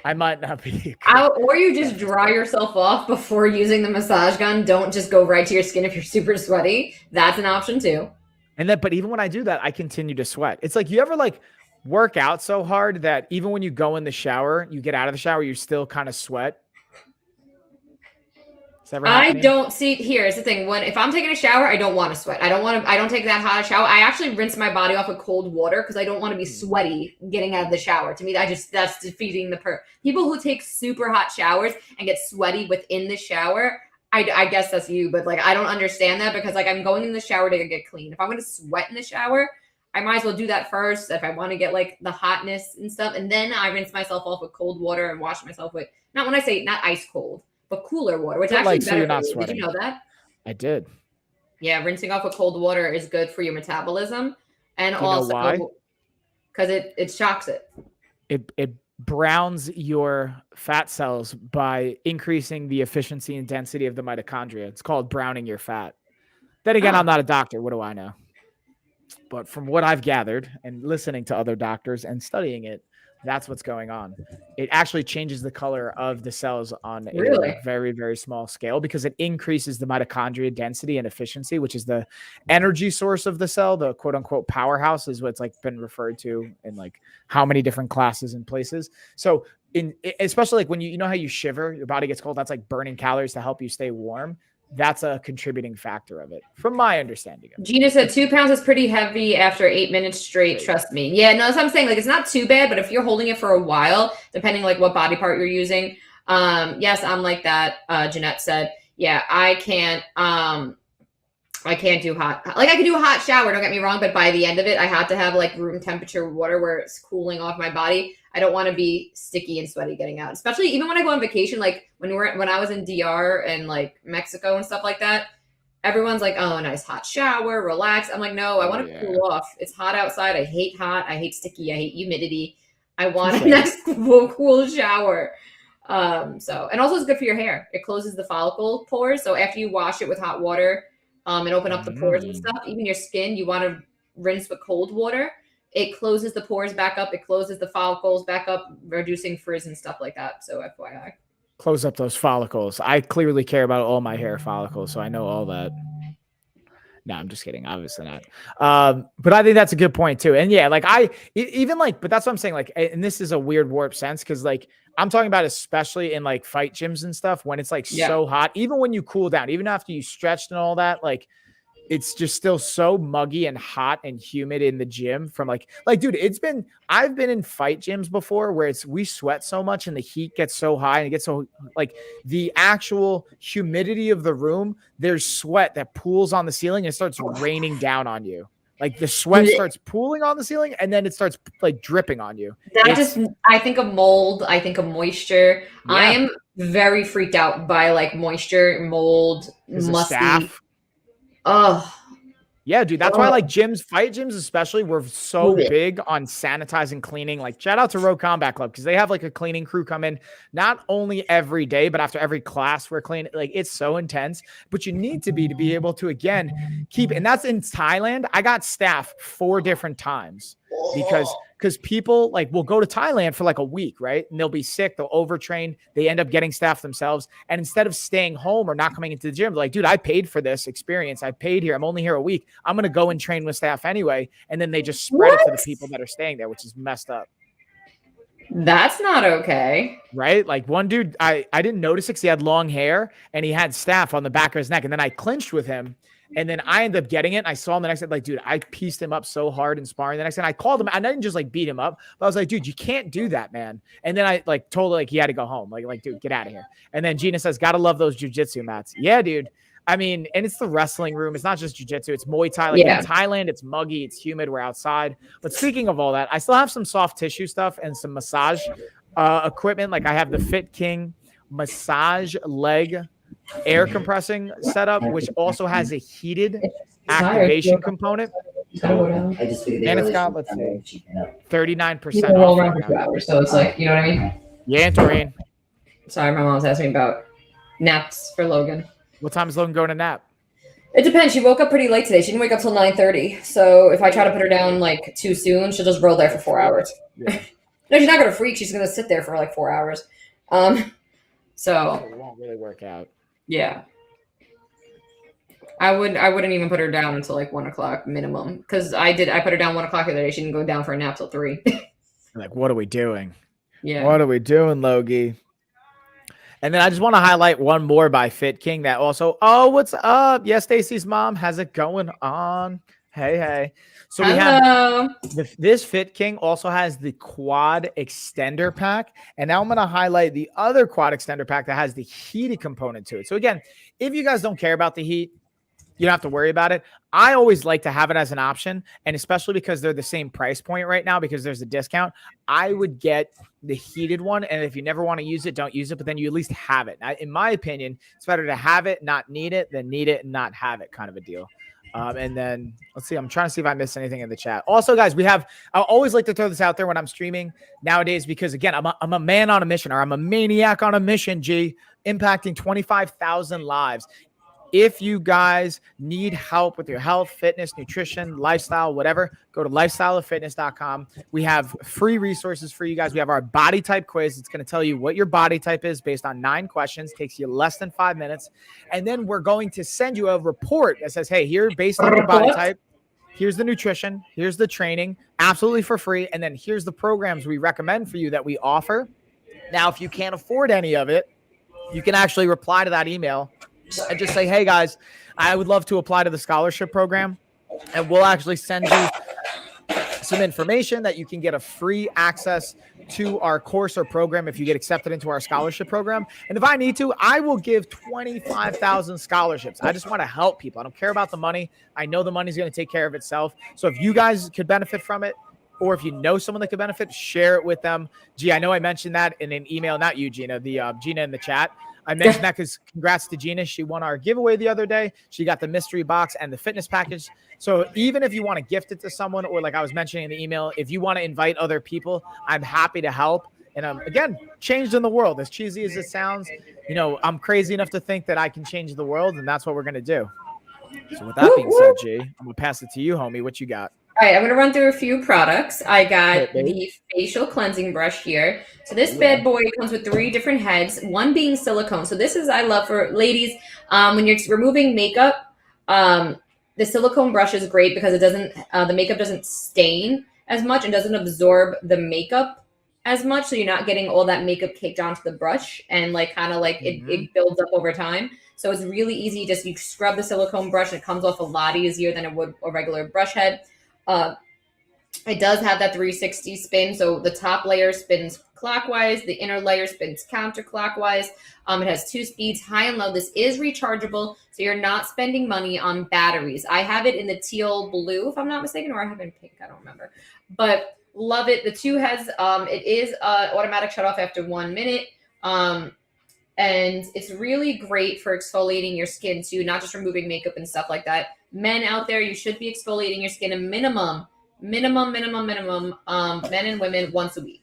Or you just dry yourself off before using the massage gun. Don't just go right to your skin if you're super sweaty. That's an option too. But even when I do that, I continue to sweat. It's like you ever like work out so hard that even when you go in the shower, you get out of the shower, you still kind of sweat. I don't see. Here's the thing: if I'm taking a shower, I don't want to sweat. I don't take that hot shower. I actually rinse my body off with cold water because I don't want to be sweaty getting out of the shower. To me, that's defeating the purpose. People who take super hot showers and get sweaty within the shower, I guess that's you. But like, I don't understand that because like I'm going in the shower to get clean. If I'm going to sweat in the shower, I might as well do that first if I want to get like the hotness and stuff, and then I rinse myself off with cold water and wash myself with not ice cold. But cooler water, which actually better. So you're not sweating. Did you know that? I did. Yeah, rinsing off with cold water is good for your metabolism, and also because it shocks it. It browns your fat cells by increasing the efficiency and density of the mitochondria. It's called browning your fat. Then again, I'm not a doctor. What do I know? But from what I've gathered and listening to other doctors and studying it, that's what's going on. It actually changes the color of the cells on a very, very small scale because it increases the mitochondria density and efficiency, which is the energy source of the cell. The quote unquote powerhouse is what's like been referred to in like how many different classes and places. So especially like when you know how you shiver, your body gets cold, that's like burning calories to help you stay warm. that's a contributing factor of it, from my understanding of it. Gina said 2 pounds is pretty heavy after 8 minutes straight. Trust me. Yeah, no, that's what I'm saying. Like, it's not too bad, but if you're holding it for a while, depending like what body part you're using, yes, I'm like that. Jeanette said, yeah, I can't do hot. Like, I can do a hot shower. Don't get me wrong, but by the end of it, I have to have like room temperature water where it's cooling off my body. I don't want to be sticky and sweaty getting out, especially even when I go on vacation. Like when I was in DR and like Mexico and stuff like that, everyone's like, "Oh, a nice hot shower, relax." I'm like, "No, I want to cool off. It's hot outside. I hate hot. I hate sticky. I hate humidity. I want a nice cool shower." So, and also it's good for your hair. It closes the follicle pores. So after you wash it with hot water, and open up the pores and stuff, even your skin, you want to rinse with cold water. It closes the pores back up. It closes the follicles back up, reducing frizz and stuff like that. So FYI. Close up those follicles. I clearly care about all my hair follicles, so I know all that. No, I'm just kidding. Obviously not. But I think that's a good point too. And yeah, like but that's what I'm saying. Like, and this is a weird warped sense because like I'm talking about especially in like fight gyms and stuff when it's like so hot, even when you cool down, even after you stretched and all that, like it's just still so muggy and hot and humid in the gym from like, dude, I've been in fight gyms before where we sweat so much and the heat gets so high and it gets so like the actual humidity of the room, there's sweat that pools on the ceiling and it starts raining down on you. Like the sweat starts pooling on the ceiling and then it starts like dripping on you. I think of mold. I think of moisture. Yeah. I am very freaked out by like moisture, mold, musty. Staff. Oh, yeah, dude. That's why like fight gyms especially, we're so big on sanitizing, cleaning. Like shout out to Rogue Combat Club because they have like a cleaning crew come in not only every day, but after every class we're cleaning. Like it's so intense, but you need to be able to again keep. And that's in Thailand. I got staff 4 different times because people like will go to Thailand for like a week, right? And they'll be sick, they'll overtrain, they end up getting staff themselves. And instead of staying home or not coming into the gym, they're like, dude, I paid for this experience. I paid here. I'm only here a week. I'm going to go and train with staff anyway. And then they just spread it to the people that are staying there, which is messed up. That's not okay. Right? Like one dude, I didn't notice it because he had long hair and he had staff on the back of his neck. And then I clinched with him. And then I ended up getting it. And I saw him the next day, like, dude, I pieced him up so hard in sparring the next day. And I called him. And I didn't just like beat him up, but I was like, dude, you can't do that, man. And then I like told him like he had to go home. Like, dude, get out of here. And then Gina says, gotta love those jujitsu mats. Yeah, dude. I mean, and it's the wrestling room. It's not just jujitsu. It's Muay Thai. Like in Thailand, it's muggy. It's humid. We're outside. But speaking of all that, I still have some soft tissue stuff and some massage equipment. Like I have the Fit King massage leg air compressing setup, which also has a heated activation component. And it's got, let's see, 39% off right now. 2 hours, so it's like, you know what I mean? Yeah, Doreen. Sorry, my mom's asking me about naps for Logan. What time is Logan going to nap? It depends. She woke up pretty late today. She didn't wake up till 9:30. So if I try to put her down like too soon, she'll just roll there for 4 hours. Yeah. No, she's not gonna freak. She's gonna sit there for like 4 hours. So it won't really work out. Yeah. I wouldn't even put her down until like 1 o'clock minimum. Because I put her down 1 o'clock the other day. She didn't go down for a nap till 3. Like, what are we doing? Yeah. What are we doing, Logie? And then I just want to highlight one more by Fit King that also, what's up? Yes, Stacy's mom. How's it going on? Hey. So we have this Fit King also has the quad extender pack. And now I'm going to highlight the other quad extender pack that has the heated component to it. So again, if you guys don't care about the heat, you don't have to worry about it. I always like to have it as an option. And especially because they're the same price point right now, because there's a discount, I would get the heated one. And if you never want to use it, don't use it. But then you at least have it. In my opinion, it's better to have it, not need it, than need it and not have it kind of a deal. And then let's see, I'm trying to see if I missed anything in the chat. Also, guys, I always like to throw this out there when I'm streaming nowadays, because again, I'm a man on a mission, or I'm a maniac on a mission, impacting 25,000 lives. If you guys need help with your health, fitness, nutrition, lifestyle, whatever, go to lifestyleoffitness.com. We have free resources for you guys. We have our body type quiz. It's going to tell you what your body type is based on 9 questions. Takes you less than 5 minutes. And then we're going to send you a report that says, hey, here, based on your body type, here's the nutrition, here's the training, absolutely for free. And then here's the programs we recommend for you that we offer. Now, if you can't afford any of it, you can actually reply to that email and just say, hey guys, I would love to apply to the scholarship program, and we'll actually send you some information that you can get a free access to our course or program if you get accepted into our scholarship program. And if I need to, I will give 25,000 scholarships. I just want to help people. I don't care about the money. I know the money's going to take care of itself. So if you guys could benefit from it, or if you know someone that could benefit, share it with them. Gee, I know I mentioned that in an email, not you, Gina, the Gina in the chat. I mentioned that because congrats to Gina. She won our giveaway the other day. She got the mystery box and the fitness package. So even if you want to gift it to someone, or like I was mentioning in the email, if you want to invite other people, I'm happy to help. And again, changed in the world. As cheesy as it sounds, you know, I'm crazy enough to think that I can change the world, and that's what we're going to do. So with that being said, G, I'm going to pass it to you, homie. What you got? All right, I'm going to run through a few products. I got the facial cleansing brush here. So this bad boy comes with 3 different heads, one being silicone. So this is, I love for ladies, when you're removing makeup, the silicone brush is great because it doesn't, the makeup doesn't stain as much and doesn't absorb the makeup as much. So you're not getting all that makeup caked onto the brush and like kind of like it builds up over time. So it's really easy. Just you scrub the silicone brush and it comes off a lot easier than it would a regular brush head. It does have that 360 spin, so the top layer spins clockwise, the inner layer spins counterclockwise. It has 2 speeds, high and low. This is rechargeable, so you're not spending money on batteries. I have it in the teal blue, if I'm not mistaken, or I have it in pink, I don't remember. But love it. The 2 heads, it is automatic shut off after 1 minute. And it's really great for exfoliating your skin too, not just removing makeup and stuff like that. Men out there, you should be exfoliating your skin a minimum, men and women once a week.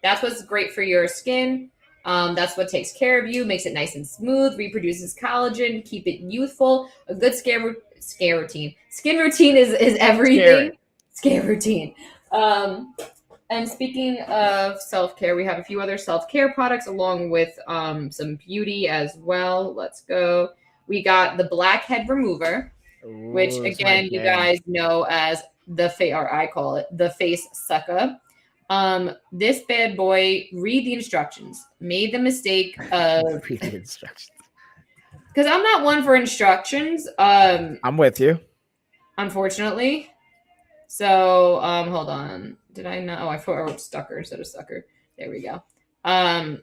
That's what's great for your skin. That's what takes care of you, makes it nice and smooth, reproduces collagen, keep it youthful. A good skin routine. Skin routine is everything. Scare routine. And speaking of self-care, we have a few other self-care products along with some beauty as well. Let's go. We got the blackhead remover, which again, you guys know as or I call it the face sucker. This bad boy, read the instructions. Made the mistake of read the instructions. Because I'm not one for instructions. I'm with you. Unfortunately. So hold on. Did I know? Oh, I wrote Stucker instead of Sucker. There we go. And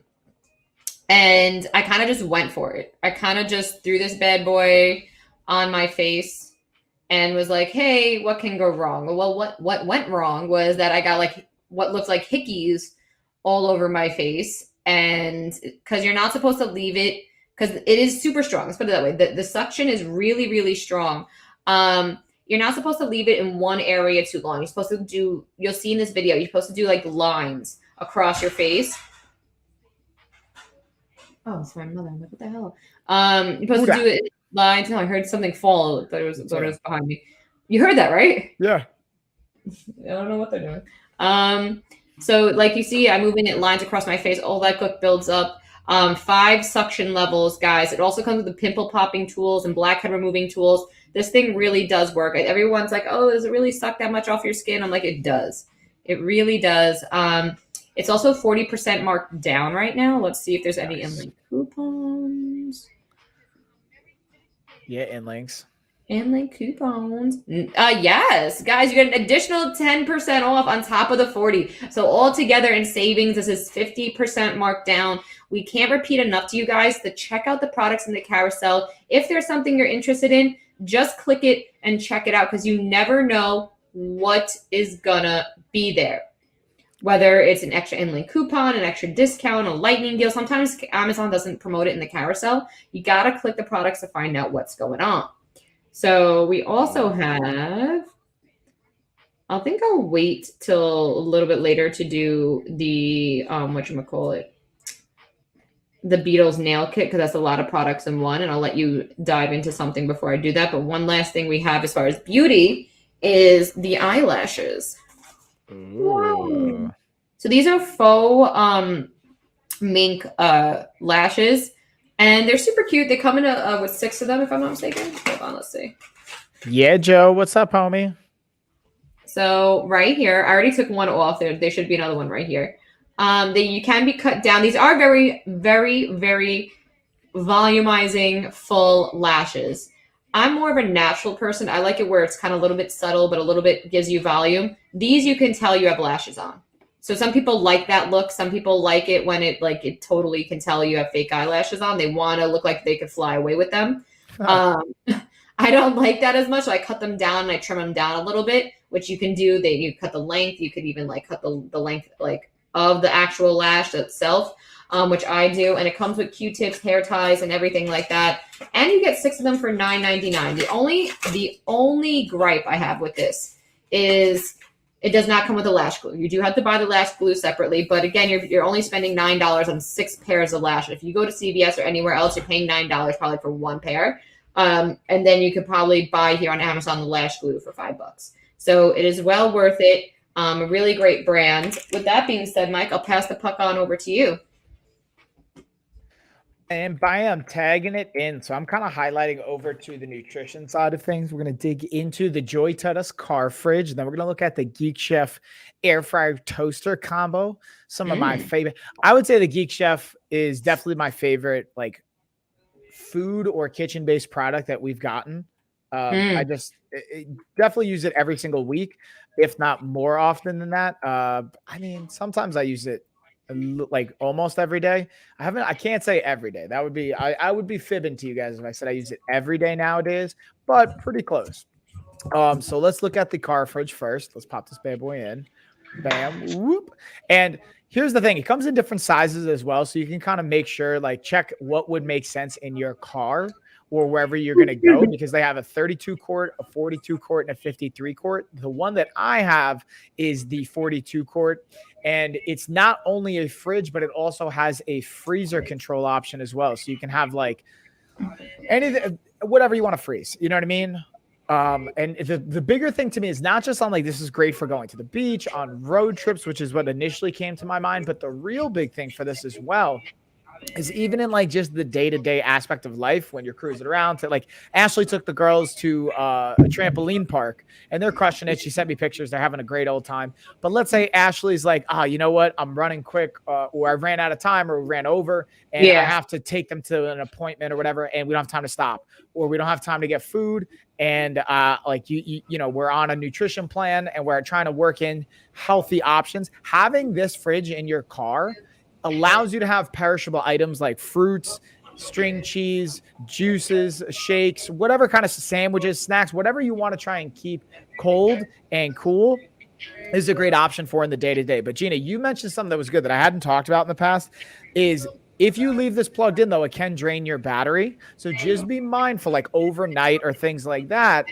I kind of just went for it. I kind of just threw this bad boy on my face and was like, hey, what can go wrong? Well, what went wrong was that I got like what looked like hickeys all over my face. And because you're not supposed to leave it, because it is super strong. Let's put it that way. The suction is really, really strong. You're not supposed to leave it in one area too long. You're supposed to do, you'll see in this video, you're supposed to do like lines across your face. Oh, it's my mother. I'm like, what the hell? You're supposed to do it lines. No, I heard something fall, but it was behind me. You heard that, right? Yeah. I don't know what they're doing. So like you see, I'm moving it lines across my face. All that gook builds up. 5 suction levels, guys. It also comes with the pimple popping tools and blackhead removing tools. This thing really does work. Everyone's like, oh, does it really suck that much off your skin? I'm like, it does. It really does. It's also 40% marked down right now. Let's see if there's any in-link coupons. Yeah, in-links. In-link coupons. Yes, guys, you get an additional 10% off on top of the 40. So all together in savings, this is 50% marked down. We can't repeat enough to you guys to check out the products in the carousel. If there's something you're interested in, just click it and check it out because you never know what is gonna be there. Whether it's an extra in-link coupon, an extra discount, a lightning deal. Sometimes Amazon doesn't promote it in the carousel. You gotta click the products to find out what's going on. So we also have, I think I'll wait till a little bit later to do the, whatchamacallit, the Beatles nail kit, because that's a lot of products in one, and I'll let you dive into something before I do that. But one last thing we have as far as beauty is the eyelashes. Wow. So these are faux mink lashes, and they're super cute. They come in with 6 of them, if I'm not mistaken. Hold on, let's see. Yeah, Joe, what's up, homie? So right here, I already took one off. There should be another one right here. You can be cut down. These are very, very, very volumizing full lashes. I'm more of a natural person. I like it where it's kind of a little bit subtle, but a little bit gives you volume. These you can tell you have lashes on. So some people like that look. Some people like it when it totally can tell you have fake eyelashes on. They want to look like they could fly away with them. I don't like that as much. So I cut them down and I trim them down a little bit, which you can do. You cut the length. You could even like cut the length like of the actual lash itself, which I do. And it comes with Q-tips, hair ties, and everything like that. And you get 6 of them for $9.99. The only gripe I have with this is it does not come with a lash glue. You do have to buy the lash glue separately, but again, you're only spending $9 on 6 pairs of lashes. If you go to CVS or anywhere else, you're paying $9 probably for 1 pair. And then you could probably buy here on Amazon the lash glue for $5. So it is well worth it. A really great brand. With that being said, Mike, I'll pass the puck on over to you. And I'm tagging it in. So I'm kind of highlighting over to the nutrition side of things. We're going to dig into the Joy Titus car fridge. And then we're going to look at the Geek Chef air fryer toaster combo. Some of my favorite. I would say the Geek Chef is definitely my favorite, like, food or kitchen based product that we've gotten. I just definitely use it every single week, if not more often than that. I mean, sometimes I use it like almost every day. I can't say every day. That would be, I would be fibbing to you guys if I said I use it every day nowadays, but pretty close. So let's look at the car fridge first. Let's pop this bad boy in. Bam. Whoop. And here's the thing. It comes in different sizes as well. So you can kind of make sure, like, check what would make sense in your car or wherever you're going to go, because they have a 32 quart, a 42 quart, and a 53 quart. The one that I have is the 42 quart. And it's not only a fridge, but it also has a freezer control option as well. So you can have like anything, whatever you want to freeze. You know what I mean? And the bigger thing to me is not just on like, this is great for going to the beach, on road trips, which is what initially came to my mind. But the real big thing for this as well is even in like just the day-to-day aspect of life when you're cruising around. To like, Ashley took the girls to a trampoline park and they're crushing it. She sent me pictures. They're having a great old time. But let's say Ashley's like, you know what? I'm running quick, or I ran out of time, or ran over, and I have to take them to an appointment or whatever, and we don't have time to stop, or we don't have time to get food. And like you know, we're on a nutrition plan and we're trying to work in healthy options. Having this fridge in your car allows you to have perishable items like fruits, string cheese, juices, shakes, whatever kind of sandwiches, snacks, whatever you want to try and keep cold and cool is a great option for in the day-to-day. But Gina, you mentioned something that was good that I hadn't talked about in the past is if you leave this plugged in, though, it can drain your battery. So just be mindful, like overnight or things like that,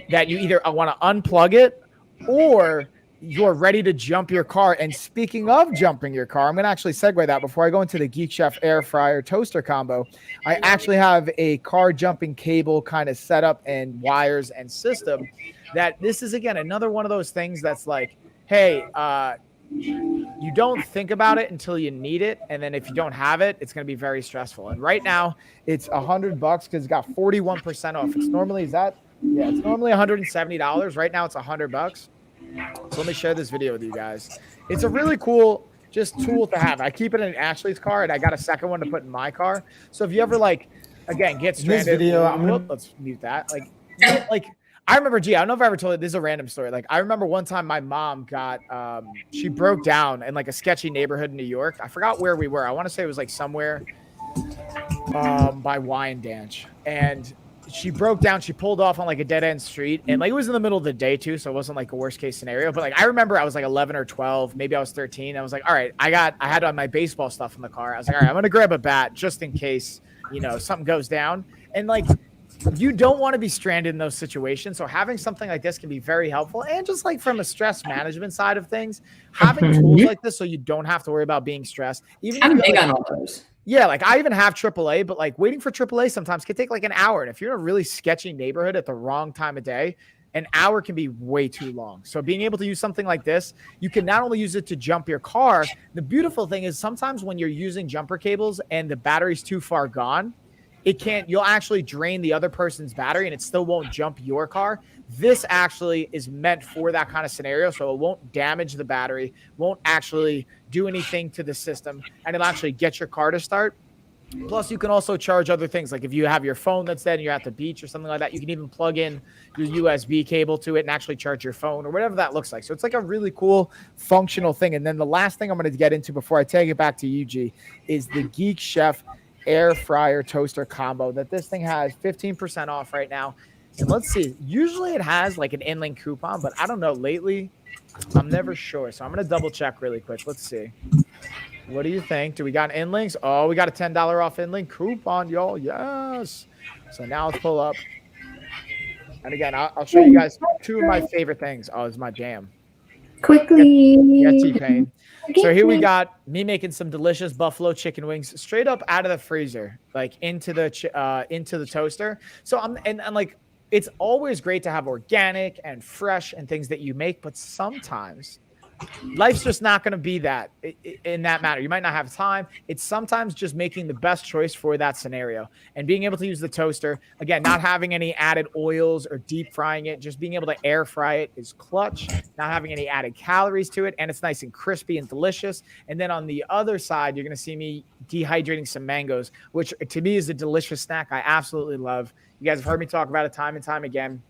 that you either want to unplug it or you're ready to jump your car. And speaking of jumping your car, I'm going to actually segue that before I go into the Geek Chef air fryer toaster combo. I actually have a car jumping cable kind of setup and wires and system that this is, again, another one of those things that's like, hey, you don't think about it until you need it. And then if you don't have it, it's going to be very stressful. And right now it's $100 because it's got 41% off. It's normally, it's normally $170. Right now it's $100. So let me share this video with you guys. It's a really cool just tool to have. I keep it in Ashley's car and I got a second one to put in my car. So if you ever like, again, get stranded, this video, let's mute that. Like I remember, I don't know if I ever told you, this is a random story. Like I remember one time my mom got, she broke down in like a sketchy neighborhood in New York. I forgot where we were. I want to say it was like somewhere by Wyandanch. And she broke down. She pulled off on like a dead end street, and like it was in the middle of the day too, so it wasn't like a worst case scenario. But like I remember, I was like 11 or 12, maybe I was 13. I was like, all right, I had on my baseball stuff in the car. I was like, all right, I'm gonna grab a bat just in case something goes down. And like you don't want to be stranded in those situations, so having something like this can be very helpful. And just like from a stress management side of things, having tools like this so you don't have to worry about being stressed. Even I'm big on all those. Yeah, like I even have AAA, but like waiting for AAA sometimes can take like an hour. And if you're in a really sketchy neighborhood at the wrong time of day, an hour can be way too long. So being able to use something like this, you can not only use it to jump your car. The beautiful thing is sometimes when you're using jumper cables and the battery's too far gone, you'll actually drain the other person's battery and it still won't jump your car. This actually is meant for that kind of scenario. So it won't damage the battery, won't actually do anything to the system, and it'll actually get your car to start. Plus, you can also charge other things. Like if you have your phone that's dead and you're at the beach or something like that, you can even plug in your USB cable to it and actually charge your phone or whatever that looks like. So it's like a really cool functional thing. And then the last thing I'm going to get into before I take it back to you, G, is the Geek Chef air fryer toaster combo that this thing has 15% off right now. And let's see, usually it has like an InLink coupon, but I don't know, lately I'm never sure. So I'm going to double check really quick. Let's see. What do you think? Do we got InLinks? Oh, we got a $10 off InLink coupon, y'all. Yes. So now let's pull up. And again, I'll show you guys two of my favorite things. Oh, it's my jam. Quickly. Yeah, T-Pain. So here we got me making some delicious buffalo chicken wings straight up out of the freezer, like into the toaster. So I'm like, it's always great to have organic and fresh and things that you make, but sometimes life's just not going to be that in that matter. You might not have time. It's sometimes just making the best choice for that scenario and being able to use the toaster. Again, not having any added oils or deep frying it, just being able to air fry it is clutch, not having any added calories to it. And it's nice and crispy and delicious. And then on the other side, you're going to see me dehydrating some mangoes, which to me is a delicious snack I absolutely love. You guys have heard me talk about it time and time again.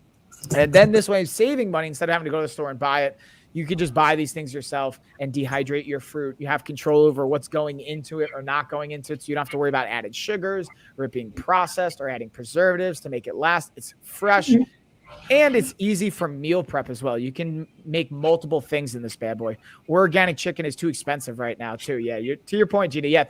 And then this way, saving money instead of having to go to the store and buy it. You could just buy these things yourself and dehydrate your fruit. You have control over what's going into it or not going into it. So you don't have to worry about added sugars or it being processed or adding preservatives to make it last. It's fresh and it's easy for meal prep as well. You can make multiple things in this bad boy. Organic chicken is too expensive right now too. Yeah, to your point, Gina. Yeah,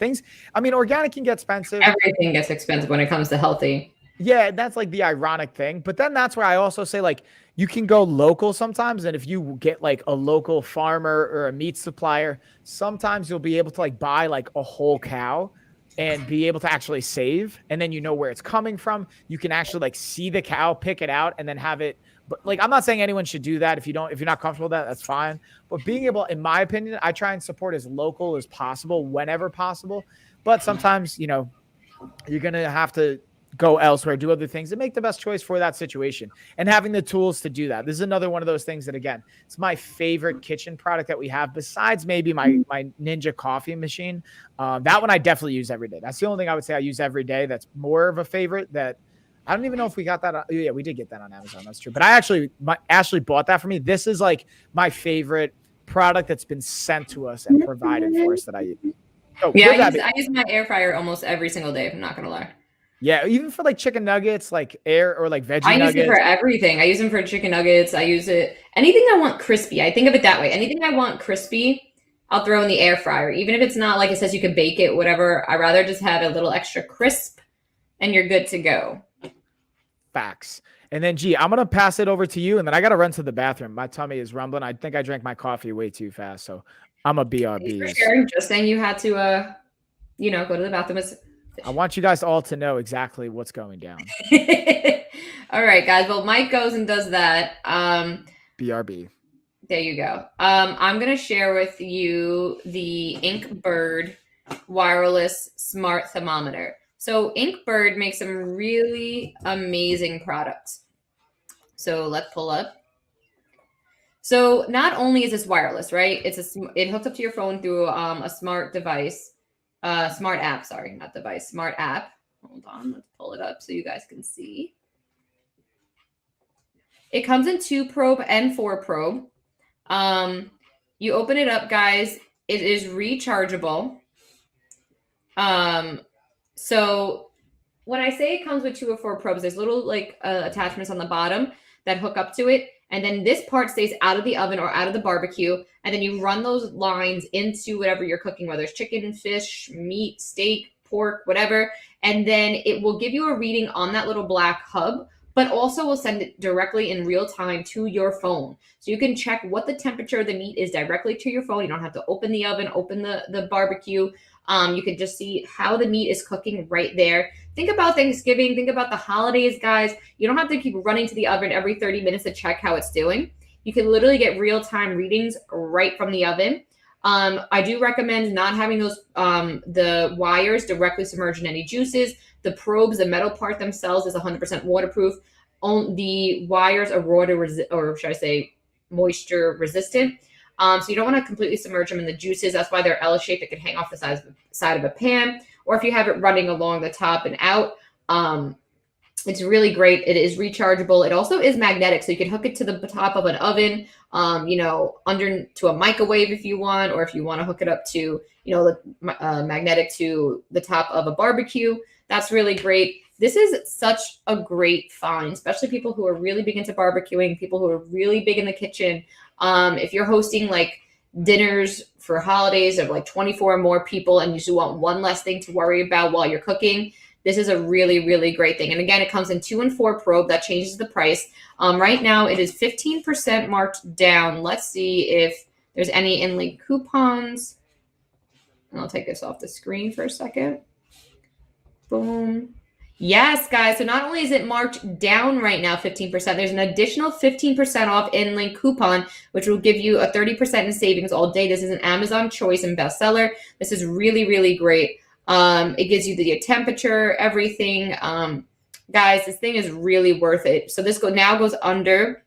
organic can get expensive. Everything gets expensive when it comes to healthy. Yeah, that's like the ironic thing. But then that's where I also say like you can go local sometimes. And if you get like a local farmer or a meat supplier, sometimes you'll be able to like buy like a whole cow and be able to actually save. And then you know where it's coming from. You can actually like see the cow, pick it out, and then have it. But like, I'm not saying anyone should do that. If you're not comfortable with that, that's fine. But being able, in my opinion, I try and support as local as possible whenever possible. But sometimes, you're going to have to go elsewhere, do other things, and make the best choice for that situation. And having the tools to do that. This is another one of those things that, again, it's my favorite kitchen product that we have, besides maybe my Ninja coffee machine. That one I definitely use every day. That's the only thing I would say I use every day. That's more of a favorite that I don't even know if we got that. Yeah, we did get that on Amazon. That's true. But Ashley bought that for me. This is like my favorite product that's been sent to us and provided for us that I use. So, yeah, I use my air fryer almost every single day. I'm not going to lie. Yeah, even for like chicken nuggets, like air or like veggie nuggets. I use it for everything. I use them for chicken nuggets. I use it anything I want crispy. I think of it that way. Anything I want crispy, I'll throw in the air fryer. Even if it's not like it says you can bake it, whatever. I rather just have a little extra crisp, and you're good to go. Facts. And then, I'm gonna pass it over to you, and then I gotta run to the bathroom. My tummy is rumbling. I think I drank my coffee way too fast, so I'm a BRB. For sure. Just saying, you had to, go to the bathroom. I want you guys all to know exactly what's going down. All right, guys. Well, Mike goes and does that. BRB. There you go. I'm going to share with you the Inkbird wireless smart thermometer. So Inkbird makes some really amazing products. So let's pull up. So not only is this wireless, right? It hooks up to your phone through a smart device. Smart app, sorry, not device, smart app. Hold on, let's pull it up so you guys can see. It comes in 2-probe and 4-probe. You open it up, guys. It is rechargeable. So when I say it comes with 2 or 4 probes, there's little like attachments on the bottom that hook up to it. And then this part stays out of the oven or out of the barbecue. And then you run those lines into whatever you're cooking, whether it's chicken, fish, meat, steak, pork, whatever. And then it will give you a reading on that little black hub, but also will send it directly in real time to your phone. So you can check what the temperature of the meat is directly to your phone. You don't have to open the oven, open the barbecue. You can just see how the meat is cooking right there. Think about Thanksgiving. Think about the holidays, guys. You don't have to keep running to the oven every 30 minutes to check how it's doing. You can literally get real-time readings right from the oven. I do recommend not having those the wires directly submerged in any juices. The probes, the metal part themselves is 100% waterproof. The wires are moisture resistant. So you don't want to completely submerge them in the juices. That's why they're L-shaped. It can hang off the side of a pan. or if you have it running along the top and out. It's really great. It is rechargeable. It also is magnetic, so you can hook it to the top of an oven, under to a microwave if you want, or if you want to hook it up to, the magnetic to the top of a barbecue. That's really great. This is such a great find, especially people who are really big into barbecuing, people who are really big in the kitchen. If you're hosting like dinners for holidays of like 24 or more people and you just want one less thing to worry about while you're cooking, this is a really, really great thing. And again, it comes in 2 and 4 probe. That changes the price. Right now, it is 15% marked down. Let's see if there's any in-link coupons. And I'll take this off the screen for a second. Boom. Yes, guys. So not only is it marked down right now 15%, there's an additional 15% off in-link coupon, which will give you a 30% in savings all day. This is an Amazon choice and bestseller. This is really, really great. It gives you the temperature, everything. Guys, this thing is really worth it. So this now goes under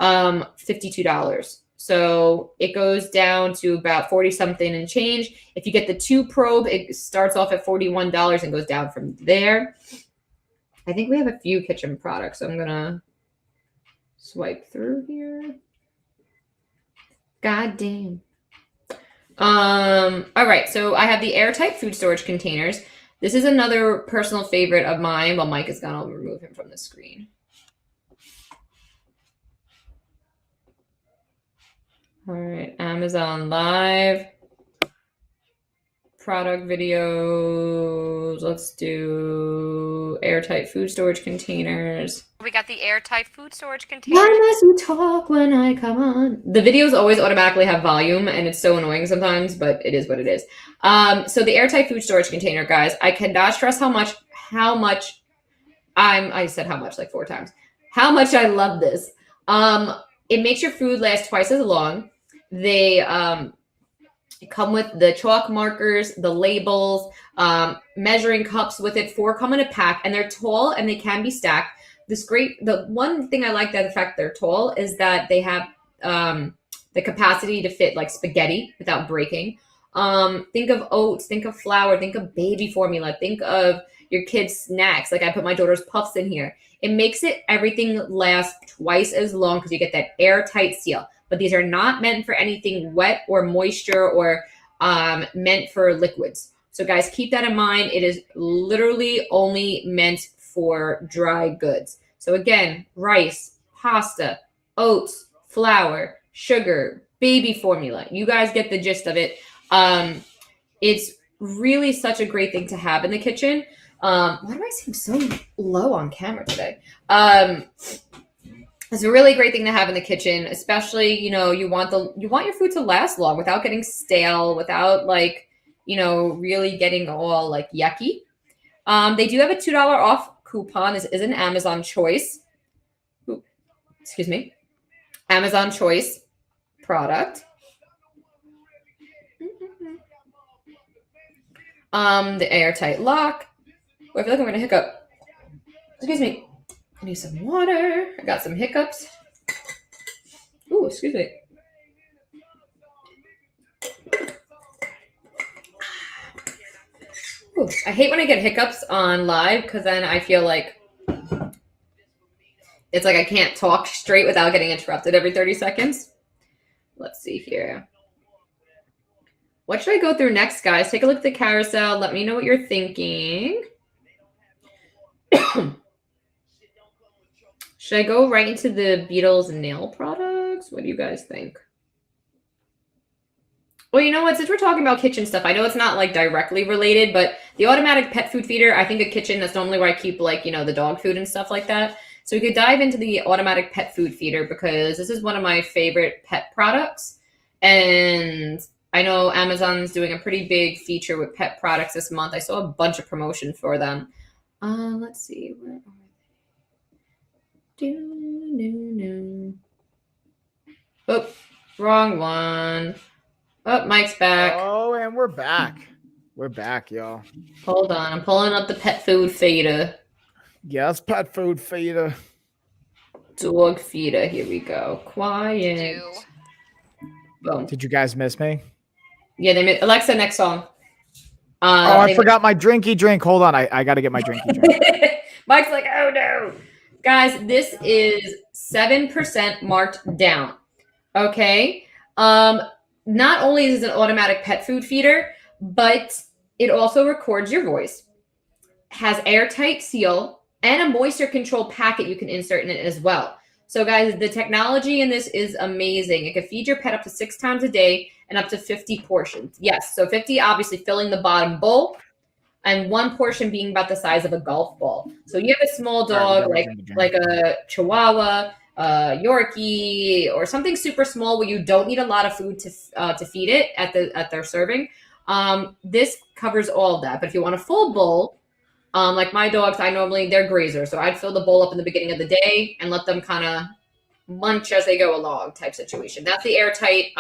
$52. So it goes down to about 40 something and change. If you get the 2 probe, it starts off at $41 and goes down from there. I think we have a few kitchen products. So I'm going to swipe through here. God damn. All right. So I have the airtight food storage containers. This is another personal favorite of mine. Well, Mike is going to remove him from the screen. All right, Amazon Live. Product videos. Let's do airtight food storage containers. We got the airtight food storage containers. Why must you talk when I come on? The videos always automatically have volume, and it's so annoying sometimes, but it is what it is. So the airtight food storage container, guys, I cannot stress how much I said how much like 4 times. How much I love this. It makes your food last twice as long. They come with the chalk markers, the labels, measuring cups with it. 4 come in a pack, and they're tall and they can be stacked. The one thing I like that the fact they're tall is that they have the capacity to fit like spaghetti without breaking. Think of oats, think of flour, think of baby formula, think of your kids' snacks. Like I put my daughter's puffs in here. It makes everything last twice as long because you get that airtight seal. But these are not meant for anything wet or moisture or meant for liquids. So guys, keep that in mind. It is literally only meant for dry goods. So again, rice, pasta, oats, flour, sugar, baby formula. You guys get the gist of it. It's really such a great thing to have in the kitchen. Why do I seem so low on camera today? It's a really great thing to have in the kitchen, especially, you want your food to last long without getting stale, without really getting all like yucky. They do have a $2 off coupon. This is an Amazon choice. Ooh, excuse me. Amazon choice product. The airtight lock. Oh, I feel like I'm going to hiccup. Excuse me. I need some water. I got some hiccups. Ooh, excuse me. Ooh, I hate when I get hiccups on live because then I feel like it's like I can't talk straight without getting interrupted every 30 seconds. Let's see here. What should I go through next, guys? Take a look at the carousel. Let me know what you're thinking. Should I go right into the Beatles nail products? What do you guys think? Well, you know what? Since we're talking about kitchen stuff, I know it's not like directly related, but the automatic pet food feeder, I think a kitchen, that's normally where I keep like, the dog food and stuff like that. So we could dive into the automatic pet food feeder because this is one of my favorite pet products. And I know Amazon's doing a pretty big feature with pet products this month. I saw a bunch of promotion for them. Let's see. Where are they? Oh, wrong one. Oh, Mike's back. Oh, and we're back. We're back, y'all. Hold on. I'm pulling up the pet food feeder. Yes, pet food feeder. Dog feeder. Here we go. Quiet. Boom. Did you guys miss me? Yeah, they made Alexa, next song. I forgot my drinky drink. Hold on. I got to get my drinky drink. Mike's like, oh no. Guys, this is 7% marked down. Okay. Not only is it an automatic pet food feeder, but it also records your voice, has airtight seal, and a moisture control packet you can insert in it as well. So guys, the technology in this is amazing. It can feed your pet up to 6 times a day and up to 50 portions. Yes, so 50 obviously filling the bottom bowl, and 1 portion being about the size of a golf ball. So you have a small dog like a Chihuahua, Yorkie, or something super small where you don't need a lot of food to feed it at their serving. This covers all of that. But if you want a full bowl, like my dogs, they're grazers, so I'd fill the bowl up in the beginning of the day and let them kind of munch as they go along type situation. That's the airtight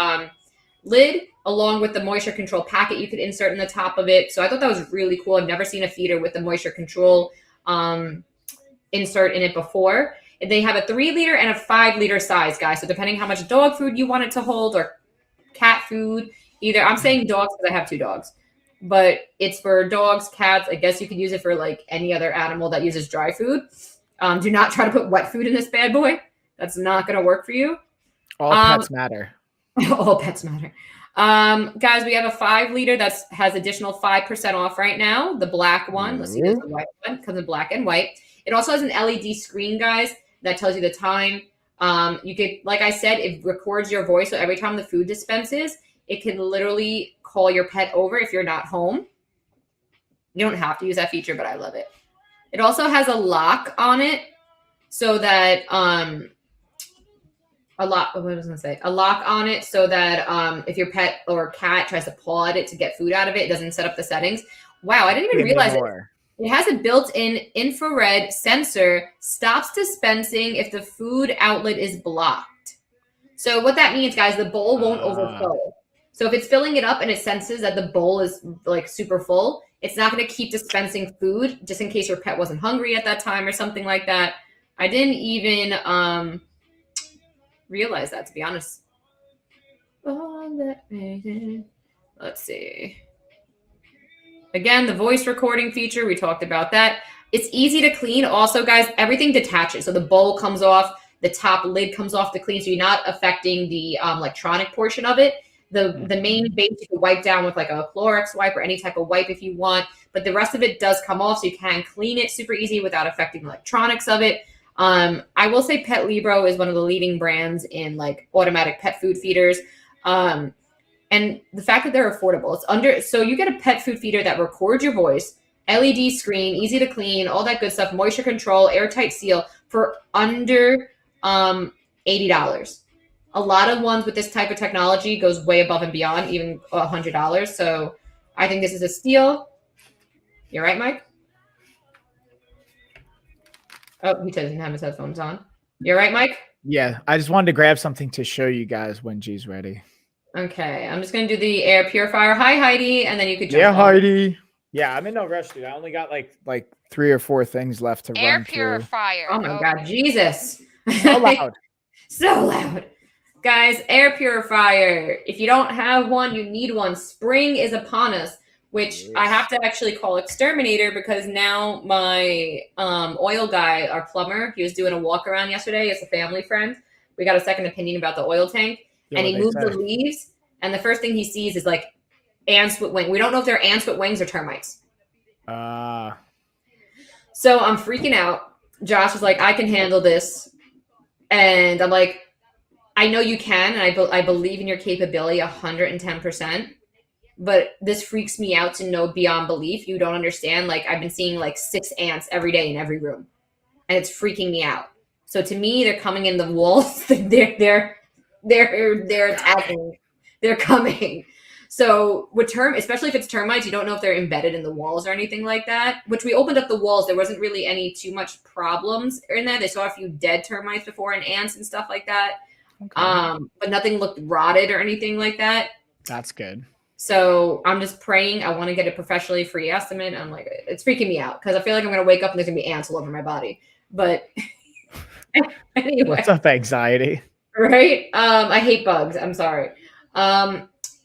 lid, along with the moisture control packet you could insert in the top of it. So I thought that was really cool. I've never seen a feeder with the moisture control insert in it before. They have a 3-liter and a 5-liter size, guys. So depending how much dog food you want it to hold or cat food, I'm saying dogs because I have 2 dogs. But it's for dogs, cats. I guess you could use it for like any other animal that uses dry food. Do not try to put wet food in this bad boy. That's not going to work for you. All pets matter. All pets matter. Guys, we have a 5-liter that has additional 5% off right now. The black one. Let's see, there's the white one. Comes in black and white. It also has an LED screen, guys, that tells you the time. You could, like I said, it records your voice. So every time the food dispenses, it can literally call your pet over if you're not home. You don't have to use that feature, but I love it. It also has a lock on it so that a lock on it so that if your pet or cat tries to paw at it to get food out of it, it doesn't set up the settings. Wow, I didn't even realize it. It has a built-in infrared sensor, stops dispensing if the food outlet is blocked. So what that means, guys, the bowl won't overflow. So if it's filling it up and it senses that the bowl is like super full, it's not going to keep dispensing food just in case your pet wasn't hungry at that time or something like that. I didn't even realize that, to be honest. Let's see. Again, the voice recording feature, we talked about that. It's easy to clean. Also, guys, everything detaches. So the bowl comes off, the top lid comes off to clean, so you're not affecting the electronic portion of it. The main base you can wipe down with like a Clorox wipe or any type of wipe if you want, but the rest of it does come off, so you can clean it super easy without affecting the electronics of it. I will say Pet Libro is one of the leading brands in like automatic pet food feeders. And the fact that they're affordable, so you get a pet food feeder that records your voice, LED screen, easy to clean, all that good stuff, moisture control, airtight seal for under $80. A lot of ones with this type of technology goes way above and beyond, even $100. So I think this is a steal. You're right, Mike? Oh, he doesn't have his headphones on. You're right, Mike? Yeah, I just wanted to grab something to show you guys when G's ready. Okay, I'm just going to do the air purifier. Hi, Heidi, and then you could jump on. Heidi. Yeah, I'm in no rush, dude. I only got like 3 or 4 things left to air run through. Air purifier. Oh, my God, Jesus. So loud. So loud. Guys, air purifier. If you don't have one, you need one. Spring is upon us, which I have to actually call exterminator because now my oil guy, our plumber, he was doing a walk around yesterday as a family friend. We got a second opinion about the oil tank, and he moved the leaves, and the first thing he sees is like ants with wings. We don't know if they're ants with wings or termites. So I'm freaking out. Josh is like, I can handle this. And I'm like, I know you can, and I believe in your capability 110%. But this freaks me out to know beyond belief. You don't understand. Like, I've been seeing like 6 ants every day in every room, and it's freaking me out. So to me, they're coming in the walls. they're attacking. They're coming. So with especially if it's termites, you don't know if they're embedded in the walls or anything like that. Which we opened up the walls. There wasn't really any too much problems in there. They saw a few dead termites before and ants and stuff like that. Okay. But nothing looked rotted or anything like that. That's good. So I'm just praying. I want to get a professionally free estimate. I'm like, it's freaking me out because I feel like I'm going to wake up and there's going to be ants all over my body. But anyway. What's up, anxiety? Right? I hate bugs. I'm sorry.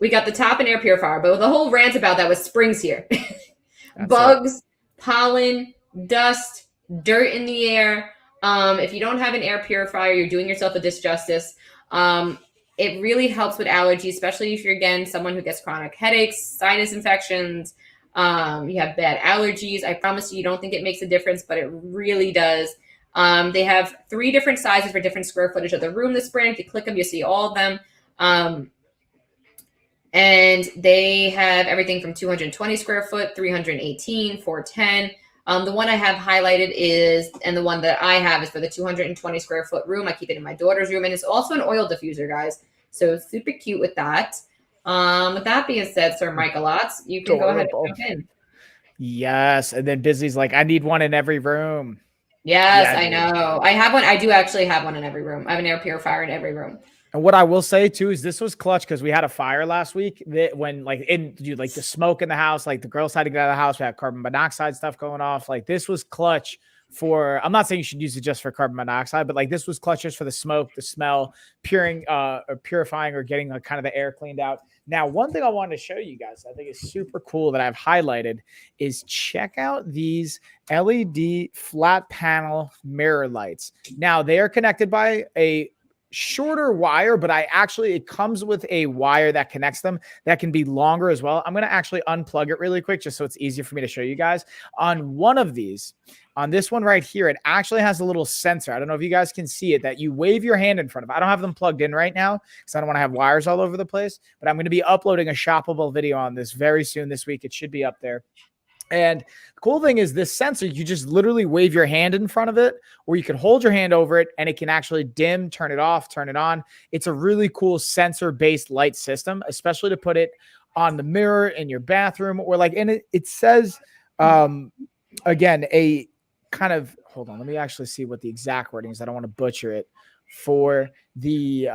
We got the top and air purifier, but the whole rant about that was springs here. That's Bugs, pollen, dust, dirt in the air. If you don't have an air purifier, you're doing yourself a disjustice. It really helps with allergies, especially if you're, again, someone who gets chronic headaches, sinus infections, you have bad allergies. I promise you don't think it makes a difference, but it really does. They have 3 different sizes for different square footage of the room this brand. If you click them, you see all of them. And they have everything from 220 square foot, 318, 410. The one I have highlighted is, and the one that I have is for the 220 square foot room. I keep it in my daughter's room, and it's also an oil diffuser, guys. So super cute with that. With that being said, Sir Michaelots, you can go ahead and jump in. Yes, and then Busy's like, I need one in every room. Yes, I know. I have one. I do actually have one in every room. I have an air purifier in every room. And what I will say too is this was clutch because we had a fire last week that when like the smoke in the house, like the girls had to get out of the house. We had carbon monoxide stuff going off. Like this was clutch for, I'm not saying you should use it just for carbon monoxide, but like this was clutch just for the smoke, the smell, purifying or getting like kind of the air cleaned out. Now, one thing I wanted to show you guys, I think is super cool that I've highlighted is check out these LED flat panel mirror lights. Now they are connected by a shorter wire, but it comes with a wire that connects them that can be longer as well. I'm going to actually unplug it really quick just so it's easier for me to show you guys. On one of these, on this one right here, it actually has a little sensor. I don't know if you guys can see it, that you wave your hand in front of. I don't have them plugged in right now because I don't want to have wires all over the place, but I'm going to be uploading a shoppable video on this very soon this week. It should be up there. And the cool thing is this sensor, you just literally wave your hand in front of it, or you can hold your hand over it and it can actually dim, turn it off, turn it on. It's a really cool sensor-based light system, especially to put it on the mirror in your bathroom or like, and it says, again, a kind of, hold on, let me actually see what the exact wording is. I don't want to butcher it. For the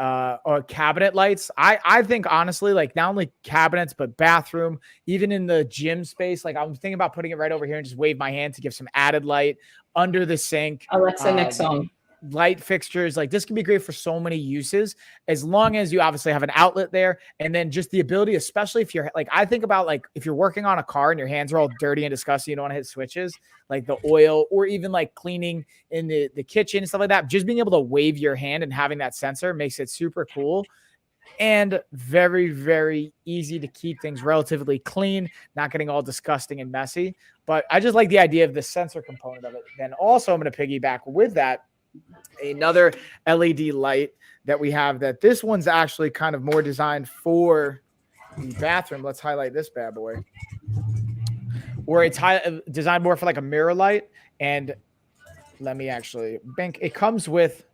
cabinet lights, I think honestly, like not only cabinets but bathroom, even in the gym space, like I'm thinking about putting it right over here and just wave my hand to give some added light under the sink. Alexa, next song. Light fixtures, like this can be great for so many uses as long as you obviously have an outlet there. And then just the ability, especially if you're like, I think about like if you're working on a car and your hands are all dirty and disgusting, you don't want to hit switches like the oil, or even like cleaning in the kitchen and stuff like that. Just being able to wave your hand and having that sensor makes it super cool and very, very easy to keep things relatively clean, not getting all disgusting and messy. But I just like the idea of the sensor component of it. Then also I'm going to piggyback with that another LED light that we have, that this one's actually kind of more designed for the bathroom. Let's highlight this bad boy, where it's designed more for like a mirror light. And let me actually bank. It comes with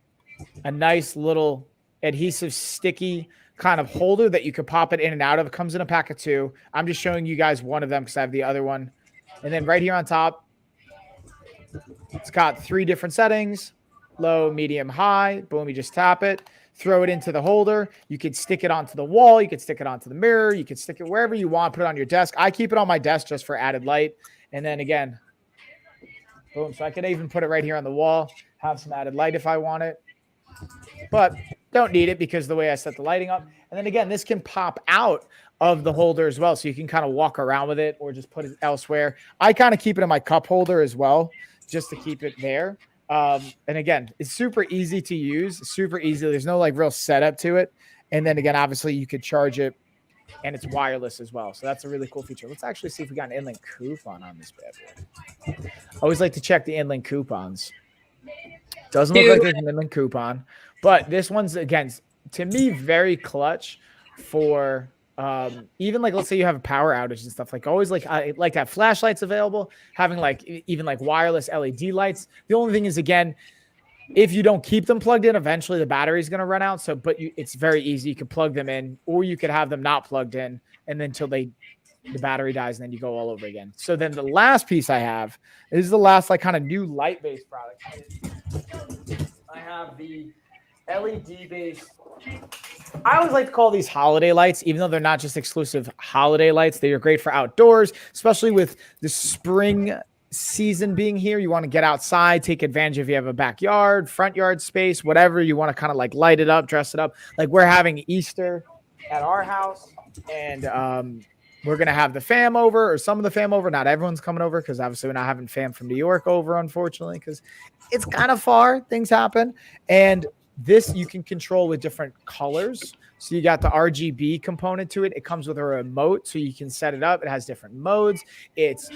a nice little adhesive sticky kind of holder that you could pop it in and out of. It comes in a pack of 2. I'm just showing you guys one of them because I have the other one. And then right here on top, it's got 3 different settings: low, medium, high. Boom, you just tap it, throw it into the holder. You could stick it onto the wall. You could stick it onto the mirror. You could stick it wherever you want, put it on your desk. I keep it on my desk just for added light. And then again, boom. So I could even put it right here on the wall, have some added light if I want it, but don't need it because the way I set the lighting up. And then again, this can pop out of the holder as well. So you can kind of walk around with it or just put it elsewhere. I kind of keep it in my cup holder as well, just to keep it there. And again, it's super easy to use, super easy. There's no like real setup to it. And then again, obviously you could charge it and it's wireless as well. So that's a really cool feature. Let's actually see if we got an InLink coupon on this bad boy. I always like to check the InLink coupons. Doesn't look like there's an InLink coupon, but this one's, again, to me, very clutch for even like, let's say you have a power outage and stuff, like always, like I like to have flashlights available, having like even like wireless LED lights. The only thing is, again, if you don't keep them plugged in, eventually the battery is going to run out. So, but it's very easy. You can plug them in, or you could have them not plugged in, and then until the battery dies, and then you go all over again. So then the last piece I have is the last like kind of new light-based product. I have the LED-based. I always like to call these holiday lights, even though they're not just exclusive holiday lights. They are great for outdoors, especially with the spring season being here. You want to get outside, take advantage if you have a backyard, front yard space, whatever. You want to kind of like light it up, dress it up. Like we're having Easter at our house, and we're gonna have the fam over, or some of the fam over. Not everyone's coming over because obviously we're not having fam from New York over, unfortunately, because it's kind of far. Things happen, and this you can control with different colors. So you got the RGB component to it. It comes with a remote, so you can set it up. It has different modes. It's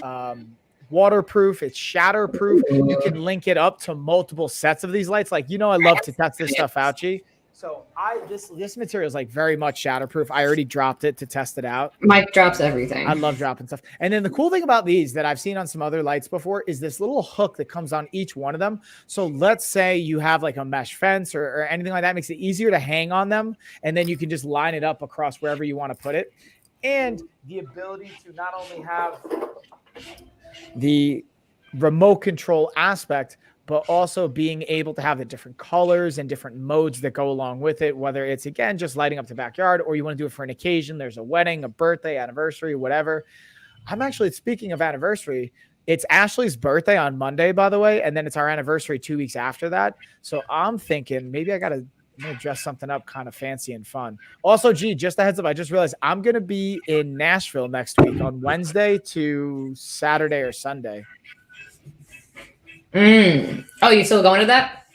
waterproof, it's shatterproof. You can link it up to multiple sets of these lights. Like, I love to test this stuff out, G. So this material is like very much shatterproof. I already dropped it to test it out. Mike drops everything. I love dropping stuff. And then the cool thing about these that I've seen on some other lights before is this little hook that comes on each one of them. So let's say you have like a mesh fence or anything like that, makes it easier to hang on them. And then you can just line it up across wherever you want to put it. And the ability to not only have the remote control aspect, but also being able to have the different colors and different modes that go along with it, whether it's, again, just lighting up the backyard, or you want to do it for an occasion. There's a wedding, a birthday, anniversary, whatever. I'm actually, speaking of anniversary, it's Ashley's birthday on Monday, by the way, and then it's our anniversary 2 weeks after that. So I'm thinking maybe I'm going to dress something up kind of fancy and fun. Also, G, just a heads up, I just realized I'm going to be in Nashville next week on Wednesday to Saturday or Sunday. Oh, you still going to that?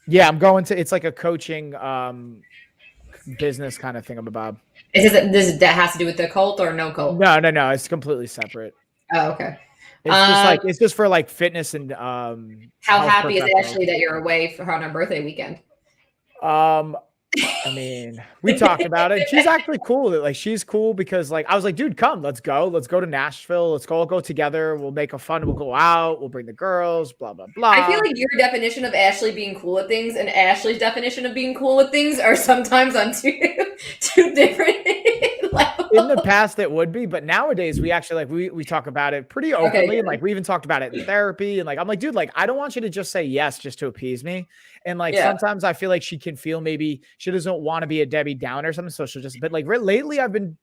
Yeah, I'm going to. It's like a coaching business kind of thingamabob. That has to do with the cult or no cult? No. It's completely separate. Oh, okay. It's just for like fitness and how happy is Ashley that you're away on her birthday weekend? I mean, we talked about it. She's actually cool. Like, she's cool because, like, I was like, dude, come, let's go to Nashville. Let's go together. We'll make a fun. We'll go out. We'll bring the girls, blah, blah, blah. I feel like your definition of Ashley being cool with things and Ashley's definition of being cool with things are sometimes on two different levels. In the past, it would be, but nowadays we actually, like, we talk about it pretty openly. Okay. And like, we even talked about it in therapy. And like, I'm like, dude, like, I don't want you to just say yes just to appease me. And like, sometimes I feel like she can feel maybe she doesn't want to be a Debbie Downer or something. So she'll just, but like lately I've been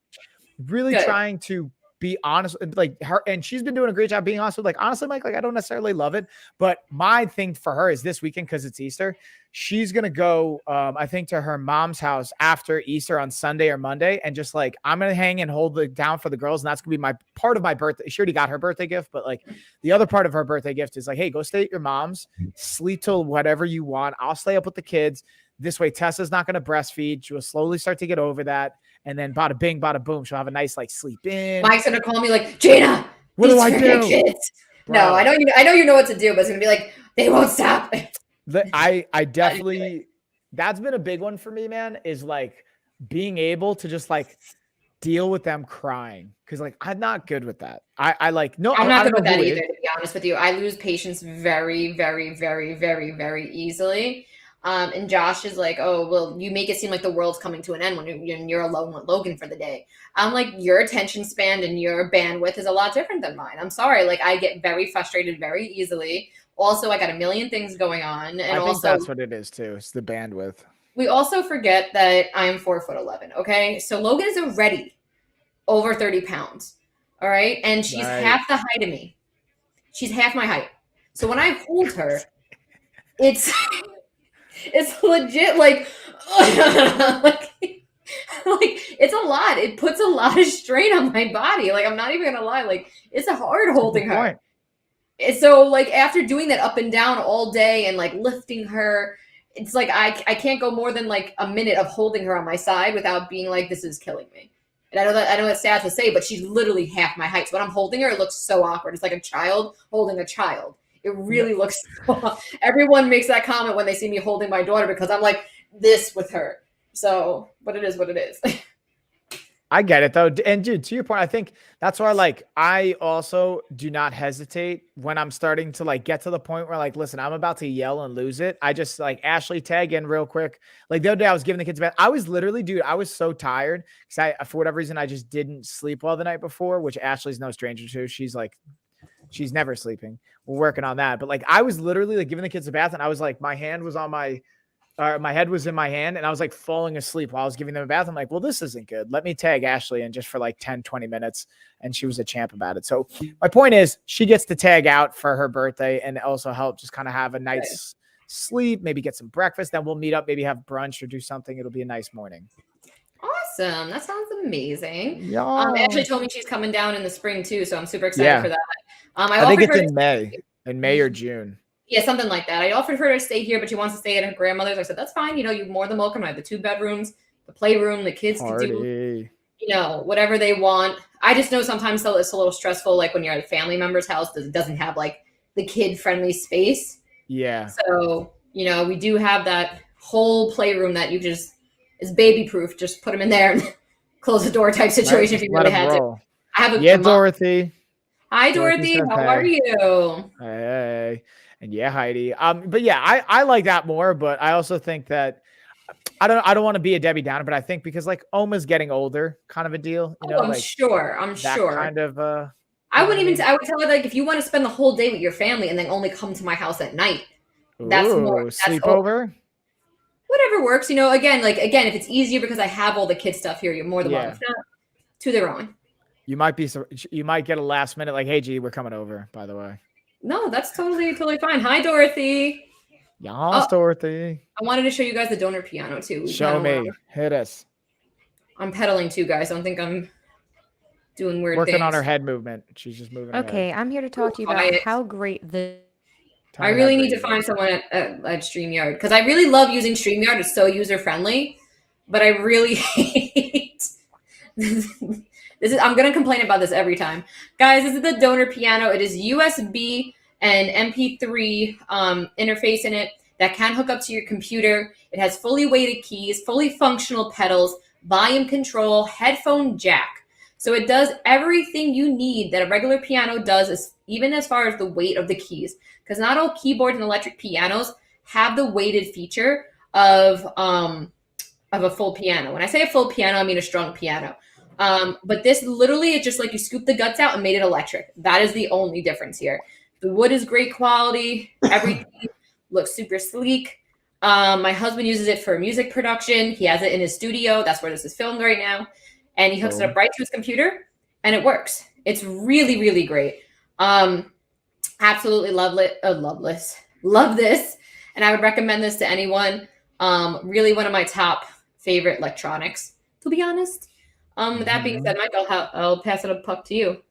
really trying to be honest, like her, and she's been doing a great job being honest with, like, honestly, Mike, like, I don't necessarily love it, but my thing for her is this weekend, because it's Easter, she's going to go, I think, to her mom's house after Easter on Sunday or Monday. And just like, I'm going to hang and hold it down for the girls. And that's going to be my part of my birthday. She already got her birthday gift, but like the other part of her birthday gift is like, hey, go stay at your mom's, sleep till whatever you want. I'll stay up with the kids. This way, Tessa's not going to breastfeed. She will slowly start to get over that. And then bada bing, bada boom, she'll have a nice like sleep in. Mike's going to call me like, Gina, what do I do? Kids. No, I know you know what to do, but it's going to be like, they won't stop. I definitely, that's been a big one for me, man, is like being able to just like deal with them crying. Cause like, I'm not good with that. I'm not good with that either, to be honest with you. I lose patience very, very, very, very, very easily. And Josh is like, oh, well, you make it seem like the world's coming to an end when you're alone with Logan for the day. I'm like, your attention span and your bandwidth is a lot different than mine. I'm sorry. Like, I get very frustrated very easily. Also, I got a million things going on. And I think that's what it is too. It's the bandwidth. We also forget that I'm 4'11". Okay. So Logan is already over 30 pounds. All right. And she's half the height of me. She's half my height. So when I hold her, it's legit like it's a lot. It puts a lot of strain on my body. Like, I'm not even gonna lie. Like, it's hard holding her. So like, after doing that up and down all day and like lifting her, it's like I can't go more than like a minute of holding her on my side without being like, this is killing me. And I know that's sad to say, but she's literally half my height. So when I'm holding her, it looks so awkward. It's like a child holding a child. It really looks so, everyone makes that comment when they see me holding my daughter because I'm like this with her. So, but it is what it is. I get it though. And dude, to your point, I think that's why I also do not hesitate when I'm starting to like get to the point where like, listen, I'm about to yell and lose it. I just like, Ashley, tag in real quick. Like the other day I was giving the kids a bath. I was literally, dude, I was so tired because for whatever reason, I just didn't sleep well the night before, which Ashley's no stranger to. She's never sleeping. We're working on that. But like, I was literally like giving the kids a bath and I was like, my hand was on my head was in my hand and I was like falling asleep while I was giving them a bath. I'm like, well, this isn't good. Let me tag Ashley in just for like 10, 20 minutes. And she was a champ about it. So my point is she gets to tag out for her birthday and also help just kind of have a nice sleep, maybe get some breakfast. Then we'll meet up, maybe have brunch or do something. It'll be a nice morning. Awesome. That sounds amazing. Yeah. Ashley told me she's coming down in the spring too, so I'm super excited for that. I think it's in May or June. Yeah, something like that. I offered her to stay here, but she wants to stay at her grandmother's. I said, that's fine. You're more than welcome. I have the 2 bedrooms, the playroom, the kids can do, whatever they want. I just know sometimes it's a little stressful, like when you're at a family member's house, it doesn't have like the kid-friendly space. Yeah. So, we do have that whole playroom that you just is baby-proof. Just put them in there and close the door type situation if you really had to. I have a Dorothy. Hi, Dorothy. How are you? Hey. And yeah, Heidi. But yeah, I like that more, but I also think that I don't want to be a Debbie Downer, but I think because like Oma's getting older, kind of a deal. I'm sure. Kind of I wouldn't even I would tell her like if you want to spend the whole day with your family and then only come to my house at night. That's more sleepover. Whatever works, again, if it's easier because I have all the kid stuff here, you're more than welcome. To their own. You might get a last minute like, hey G, we're coming over, by the way. No, that's totally fine. Hi, Dorothy. Yes, Dorothy. I wanted to show you guys the donor piano too. Show me. Hit us. I'm pedaling too, guys. I don't think I'm doing weird Working things. on her head movement. She's just moving. Okay, I'm here to talk to you about how great I really need to find someone at StreamYard because I really love using StreamYard. It's so user friendly, but I really hate I'm gonna complain about this every time, guys. This is the donor piano. It is USB and MP3 interface in it that can hook up to your computer. It has fully weighted keys, fully functional pedals, volume control, headphone jack. So it does everything you need that a regular piano does, even as far as the weight of the keys. Because not all keyboards and electric pianos have the weighted feature of a full piano. When I say a full piano, I mean a strung piano. But this literally is just like you scoop the guts out and made it electric. That is the only difference here. The wood is great quality. Everything looks super sleek. My husband uses it for music production. He has it in his studio. That's where this is filmed right now. And he hooks it up right to his computer and it works. It's really, really great. Absolutely love this. And I would recommend this to anyone. Really one of my top favorite electronics, to be honest. With that being said, Mike, I'll pass it up to you.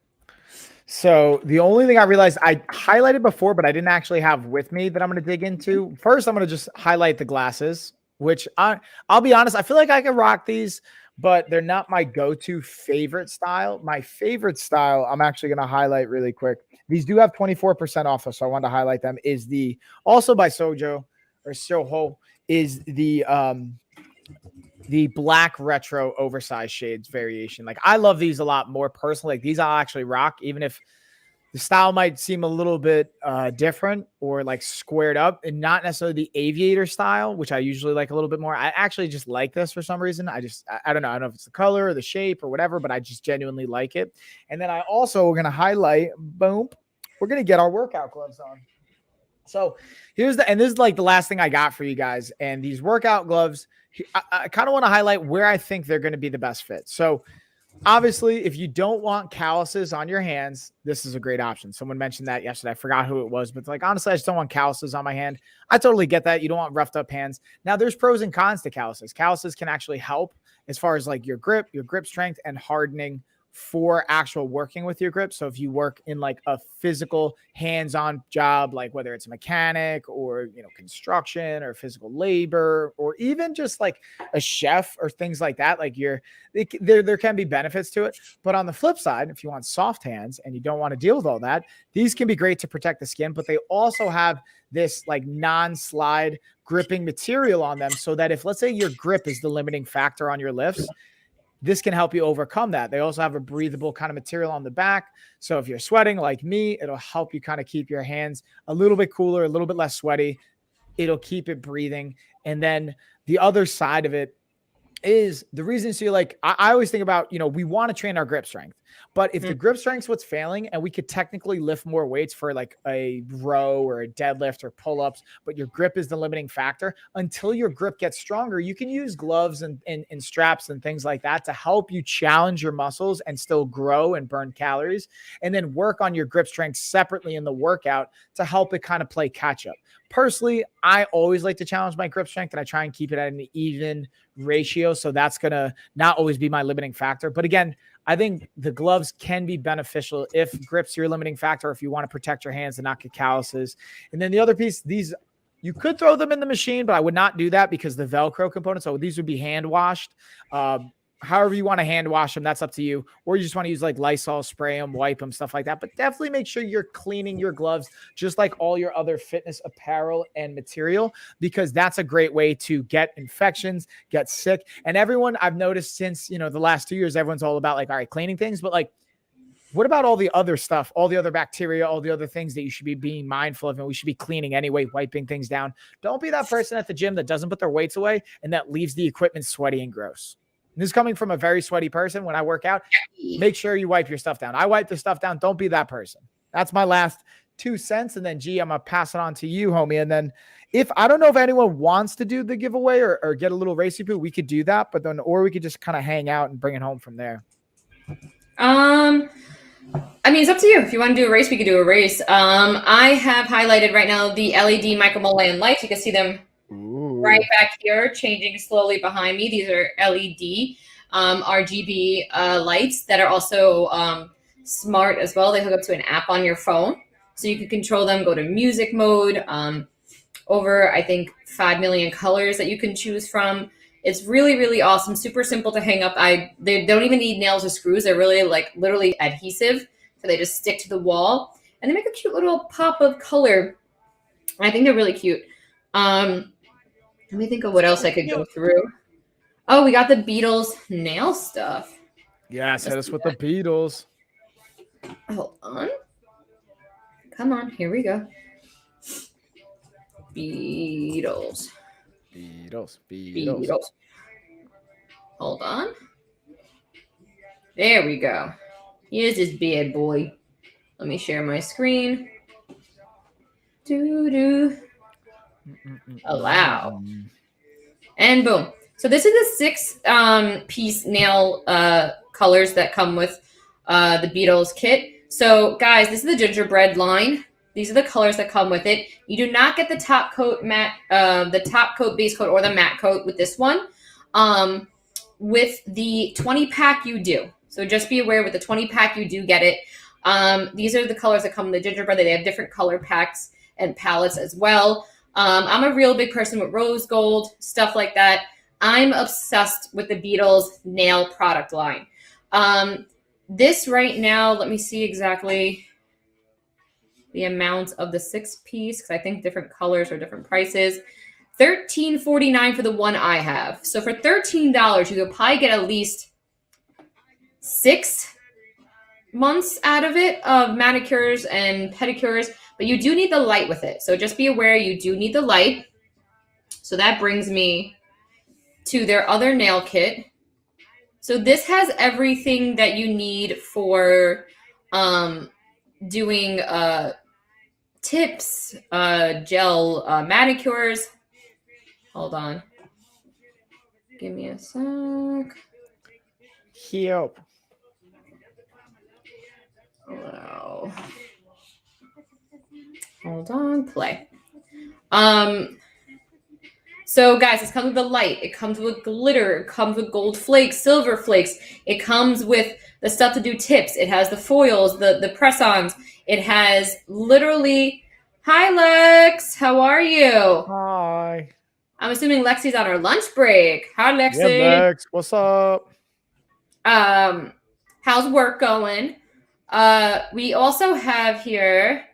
So the only thing I realized I highlighted before, but I didn't actually have with me that I'm going to dig into. First, I'm going to just highlight the glasses, which I'll be honest, I feel like I can rock these, but they're not my go-to favorite style. My favorite style, I'm actually going to highlight really quick. These do have 24% off, so I wanted to highlight them. Is also by Soho, is the black retro oversized shades variation. Like I love these a lot more personally. Like these I'll actually rock, even if the style might seem a little bit different or like squared up and not necessarily the aviator style, which I usually like a little bit more. I actually just like this for some reason. I don't know. I don't know if it's the color or the shape or whatever, but I just genuinely like it. And then I also, we're going to highlight, boom, we're going to get our workout gloves on. So this is like the last thing I got for you guys. And these workout gloves, I kind of want to highlight where I think they're going to be the best fit. So obviously, if you don't want calluses on your hands, this is a great option. Someone mentioned that yesterday. I forgot who it was, but like, honestly, I just don't want calluses on my hand. I totally get that. You don't want roughed up hands. Now there's pros and cons to calluses. Calluses can actually help as far as like your grip strength and hardening for actual working with your grip. So if you work in like a physical hands-on job, like whether it's a mechanic or, construction or physical labor, or even just like a chef or things like that, like there can be benefits to it. But on the flip side, if you want soft hands and you don't want to deal with all that, these can be great to protect the skin, but they also have this like non-slide gripping material on them so that if, let's say your grip is the limiting factor on your lifts, this can help you overcome that. They also have a breathable kind of material on the back. So if you're sweating like me, it'll help you kind of keep your hands a little bit cooler, a little bit less sweaty. It'll keep it breathing. And then the other side of it is the reason. So I always think about, we want to train our grip strength, but if the grip strength's what's failing and we could technically lift more weights for like a row or a deadlift or pull-ups, but your grip is the limiting factor, until your grip gets stronger, you can use gloves and straps and things like that to help you challenge your muscles and still grow and burn calories, and then work on your grip strength separately in the workout to help it kind of play catch up. personally, I always like to challenge my grip strength, and I try and keep it at an even ratio. So that's going to not always be my limiting factor. But again, I think the gloves can be beneficial if grip's your limiting factor, if you want to protect your hands and not get calluses. And then the other piece, these, you could throw them in the machine, but I would not do that because the Velcro component. So these would be hand washed. However you want to hand wash them, that's up to you. Or you just want to use like Lysol, spray them, wipe them, stuff like that. But definitely make sure you're cleaning your gloves just like all your other fitness apparel and material, because that's a great way to get infections, get sick. And everyone, I've noticed since, the last 2 years, everyone's all about like, all right, cleaning things, but like, what about all the other stuff, all the other bacteria, all the other things that you should be being mindful of, and we should be cleaning anyway, wiping things down. Don't be that person at the gym that doesn't put their weights away and that leaves the equipment sweaty and gross. And this is coming from a very sweaty person. When I work out, make sure you wipe your stuff down. I wipe the stuff down. Don't be that person. That's my last 2 cents. And then, G, I'm going to pass it on to you, homie. And then I don't know if anyone wants to do the giveaway or get a little racy poo, we could do that, but then, or we could just kind of hang out and bring it home from there. I mean, it's up to you. If you want to do a race, we could do a race. I have highlighted right now the LED micro-Malayan lights. You can see them right back here, changing slowly behind me. These are LED RGB lights that are also smart as well. They hook up to an app on your phone, so you can control them, go to music mode, over, I think, 5 million colors that you can choose from. It's really, really awesome. Super simple to hang up. They don't even need nails or screws. They're really like literally adhesive. So they just stick to the wall. And they make a cute little pop of color. I think they're really cute. Let me think of what else I could go through. Oh, we got the Beatles nail stuff. Yes, hit us with the Beatles. Hold on. Come on. Here we go. Beatles. Hold on. There we go. Here's this bad boy. Let me share my screen. Allow. And boom. So this is the 6 piece nail colors that come with the Beatles kit. So guys, this is the gingerbread line. These are the colors that come with it. You do not get the top coat matte, the top coat, base coat, or the matte coat with this one. With the 20-pack, you do. So just be aware, with the 20-pack, you do get it. These are the colors that come in the gingerbread. They have different color packs and palettes as well. I'm a real big person with rose gold, stuff like that. I'm obsessed with the Beatles nail product line. This right now, let me see exactly the amount of the 6-piece, because I think different colors are different prices. $13.49 for the one I have. So for $13, you could probably get at least 6 months out of it of manicures and pedicures, but you do need the light with it. So just be aware, you do need the light. So that brings me to their other nail kit. So this has everything that you need for doing tips, gel manicures. Hold on. Give me a sec. Help. Wow. Hold on. Play. So guys, it comes with the light. It comes with glitter. It comes with gold flakes, silver flakes. It comes with the stuff to do tips. It has the foils, the press-ons. It has literally... Hi, Lex. How are you? Hi. I'm assuming Lexi's on her lunch break. Hi, Lexi. Yeah, Lex. What's up? How's work going? We also have here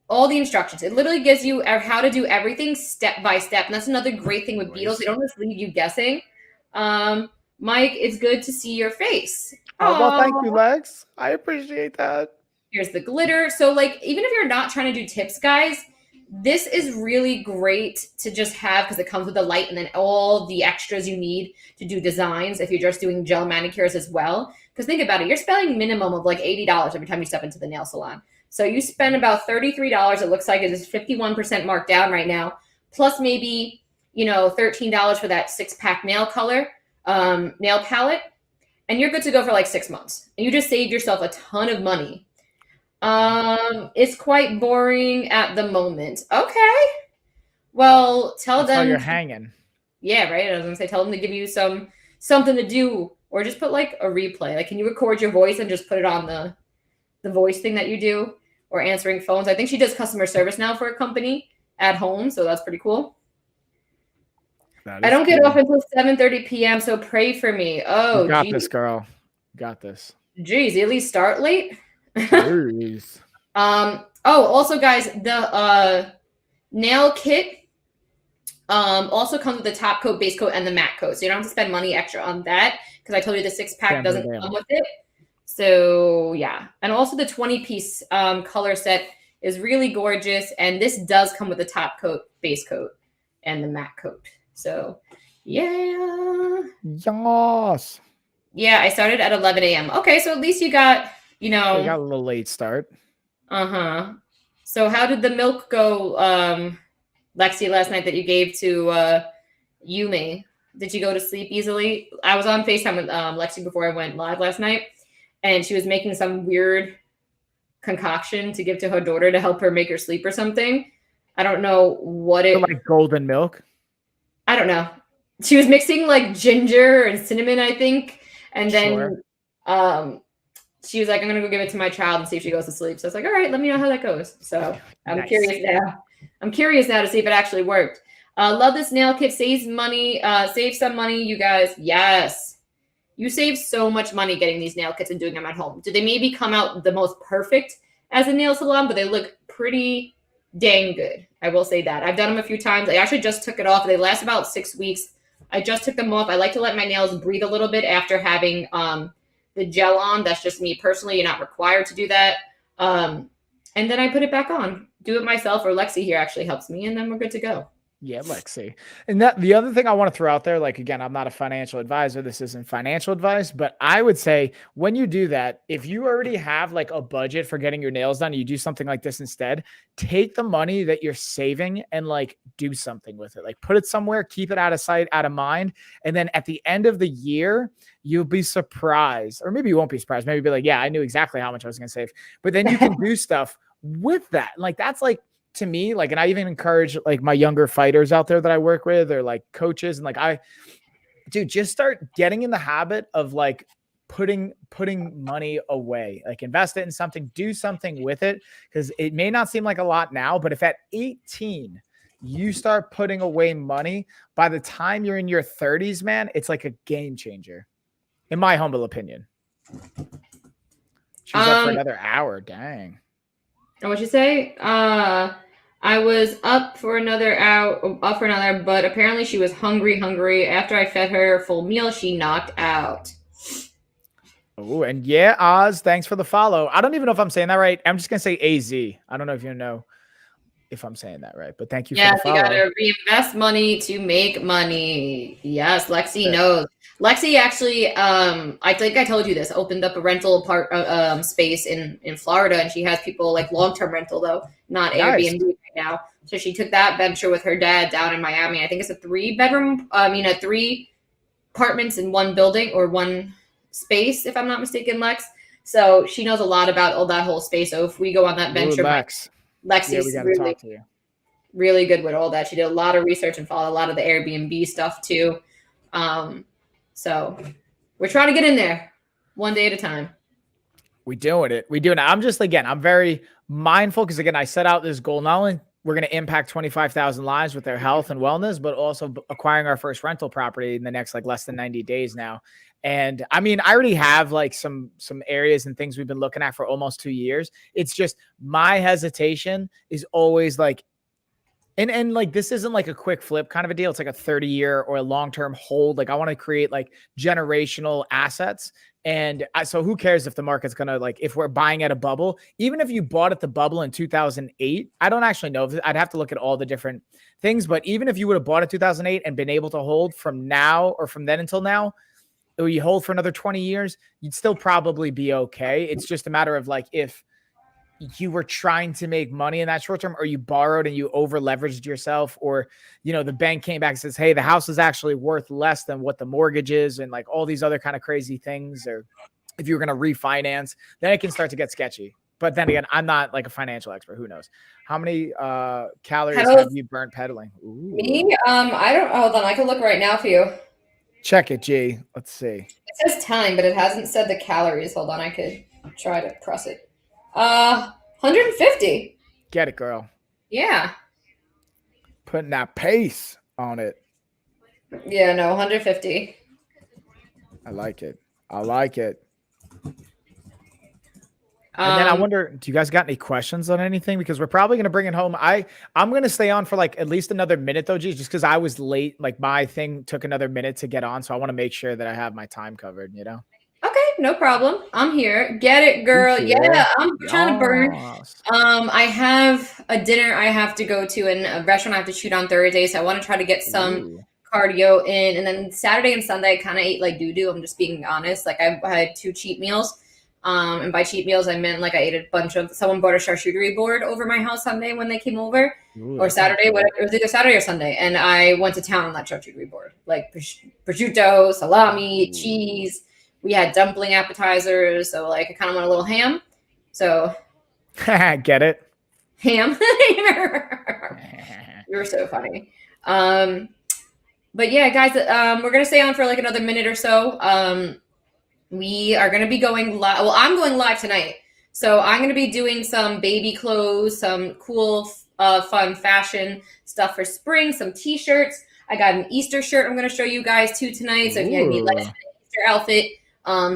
all the instructions. It literally gives you how to do everything step by step. And that's another great thing with Beatles. They don't just leave you guessing. Mike, it's good to see your face. Oh, well, thank you, Lex. I appreciate that. Here's the glitter. So like, even if you're not trying to do tips, guys, this is really great to just have because it comes with the light and then all the extras you need to do designs if you're just doing gel manicures as well. Because think about it, you're spending minimum of like $80 every time you step into the nail salon. So you spend about $33. It looks like it is 51% marked down right now. Plus maybe, $13 for that 6-pack nail color, nail palette. And you're good to go for like 6 months. And you just saved yourself a ton of money. It's quite boring at the moment. Okay. Well, tell That's why them you're hanging. Yeah, right. I was gonna say, tell them to give you something to do, or just put like a replay. Like, can you record your voice and just put it on the voice thing that you do, or answering phones? I think she does customer service now for a company at home, so that's pretty cool. I don't get off until 7:30 p.m. So pray for me. Oh, you got this, girl. You got this. Geez, you at least start late. Jeez. Oh, also, guys, the nail kit also comes with the top coat, base coat, and the matte coat. So you don't have to spend money extra on that because I told you the 6-pack doesn't come with it. So yeah. And also the 20-piece color set is really gorgeous. And this does come with the top coat, base coat, and the matte coat. So yeah. Yes. Yeah, I started at 11 a.m. Okay, so at least you got, You got a little late start. Uh-huh. So how did the milk go, Lexi, last night that you gave to Yumi? Did you go to sleep easily? I was on FaceTime with Lexi before I went live last night, and she was making some weird concoction to give to her daughter to help her make her sleep or something. I don't know what it... Like golden milk? I don't know. She was mixing like ginger and cinnamon, I think. And then she was like, I'm going to go give it to my child and see if she goes to sleep. So I was like, all right, let me know how that goes. So I'm curious now. I'm curious now to see if it actually worked. Love this nail kit. Saves money. Save some money, you guys. Yes. You save so much money getting these nail kits and doing them at home. Do they maybe come out the most perfect as a nail salon, but they look pretty dang good. I will say that. I've done them a few times. I actually just took it off. They last about 6 weeks. I just took them off. I like to let my nails breathe a little bit after having the gel on. That's just me personally. You're not required to do that. And then I put it back on. Do it myself, or Lexi here actually helps me, and then we're good to go. Yeah, Lexi. And that the other thing I want to throw out there, like, again, I'm not a financial advisor. This isn't financial advice, but I would say when you do that, if you already have like a budget for getting your nails done, you do something like this instead, take the money that you're saving and like do something with it. Like put it somewhere, keep it out of sight, out of mind. And then at the end of the year, you'll be surprised, or maybe you won't be surprised. Maybe be like, yeah, I knew exactly how much I was going to save, but then you can do stuff with that. Like, that's like, to me, like, and I even encourage like my younger fighters out there that I work with, or like coaches, and like, dude, just start getting in the habit of like putting money away, like invest it in something, do something with it. Cause it may not seem like a lot now, but if at 18 you start putting away money, by the time you're in your 30s, man, it's like a game changer, in my humble opinion. She's up for another hour. Dang. What'd you say? I was up for another hour, but apparently she was hungry. After I fed her a full meal, she knocked out. Oh, and yeah, Oz, thanks for the follow. I don't even know if I'm saying that right. I'm just going to say AZ. I don't know if you know if I'm saying that right, but thank you for the follow. Yeah, you got to reinvest money to make money. Yes, Lexi knows. Lexi actually, I think I told you this, opened up a rental space in Florida, and she has people like long-term rental though, not Airbnb right now. So she took that venture with her dad down in Miami. I think it's a 3-bedroom, 3 apartments in one building or one space, if I'm not mistaken, Lex. So she knows a lot about all that whole space. So if we go on that venture, Lexi's really good with all that. She did a lot of research and followed a lot of the Airbnb stuff too. So we're trying to get in there one day at a time. We doing it. I'm just, again, I'm very mindful because, again, I set out this goal. Not only we're going to impact 25,000 lives with their health and wellness, but also acquiring our first rental property in the next like less than 90 days now. And I mean, I already have like some areas and things we've been looking at for almost 2 years. It's just my hesitation is always like, and like, this isn't like a quick flip kind of a deal. It's like a 30-year or a long-term hold. Like, I want to create like generational assets. And so who cares if the market's going to, like, if we're buying at a bubble, even if you bought at the bubble in 2008, I don't actually know. I'd have to look at all the different things, but even if you would have bought in 2008 and been able to hold from now or from then until now, or you hold for another 20 years, you'd still probably be okay. It's just a matter of like, if you were trying to make money in that short term, or you borrowed and you over leveraged yourself, or, you know, the bank came back and says, hey, the house is actually worth less than what the mortgage is, and like all these other kind of crazy things, or if you were going to refinance, then it can start to get sketchy. But then again, I'm not like a financial expert. Who knows? How many calories have you burnt pedaling? Ooh. Me? I don't. Hold on, I can look right now for you. Check it, G. Let's see. It says time, but it hasn't said the calories. Hold on, I could try to press it. 150. Get it, girl. Yeah. Putting that pace on it. Yeah, no, 150. I like it. I like it. And then I wonder, do you guys got any questions on anything? Because we're probably going to bring it home. I'm going to stay on for like at least another minute though, G, just because I was late. Like my thing took another minute to get on. So I want to make sure that I have my time covered, you know? Okay, no problem. I'm here. Get it, girl. Yeah, I'm trying to burn. I have a dinner I have to go to and a restaurant I have to shoot on Thursday. So I want to try to get some cardio in. And then Saturday and Sunday, I kind of ate like doo-doo. I'm just being honest. Like I had 2 cheat meals. And by cheat meals, I meant like I ate a bunch of, someone brought a charcuterie board over my house Sunday when they came over. Or Saturday, whatever. It was either Saturday or Sunday. And I went to town on that charcuterie board. Like prosciutto, salami, cheese. We had dumpling appetizers. So like I kind of want a little ham. So. Get it? Ham. You're so funny. But yeah, guys, we're going to stay on for like another minute or so. We are going to be going live. Well, I'm going live tonight. So I'm going to be doing some baby clothes, some cool, fun fashion stuff for spring, some t-shirts. I got an Easter shirt I'm going to show you guys too tonight. So if you need like an Easter outfit,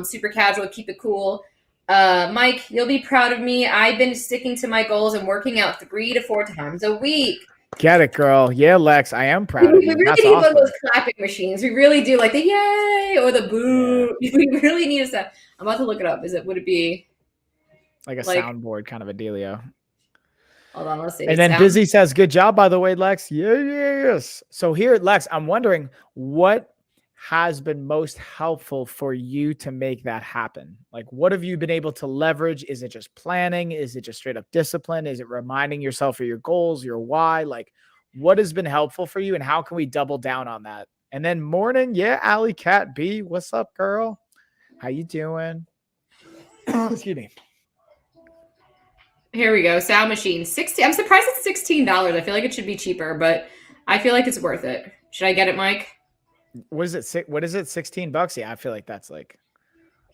super casual, keep it cool. Mike, you'll be proud of me. I've been sticking to my goals and working out 3 to 4 times a week. Get it, girl. Yeah, Lex, I am proud of you. We really need one of those clapping machines. We really do, like the yay or the boo. Yeah. We really need a sound. I'm about to look it up. Would it be like a soundboard kind of a dealio? Hold on, let's see. And then Busy says, good job, by the way, Lex. Yes. So here, Lex, I'm wondering what has been most helpful for you to make that happen? Like, what have you been able to leverage? Is it just planning? Is it just straight up discipline? Is it reminding yourself of your goals, your why? Like, what has been helpful for you and how can we double down on that? And then morning, Alley Cat B, what's up, girl? How you doing? Excuse me. Here we go. Sound machine. 60. I'm surprised it's $16. I feel like it should be cheaper, but I feel like it's worth it. Should I get it, Mike? What is it? What is it? $16? Yeah, I feel like that's like,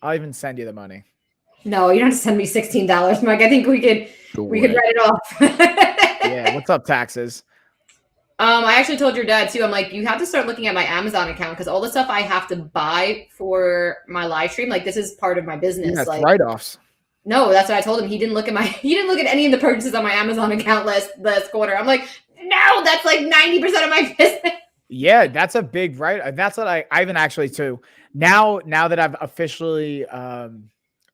I'll even send you the money. No, you don't have to send me $16, Mike. I think we could write it off. Yeah. What's up, taxes? I actually told your dad too. I'm like, you have to start looking at my Amazon account because all the stuff I have to buy for my live stream, like this is part of my business. That's like write-offs. No, that's what I told him. He didn't look at any of the purchases on my Amazon account last quarter. I'm like, no, that's like 90% of my business. Yeah, that's a big right. That's what I even actually too. Now that I've officially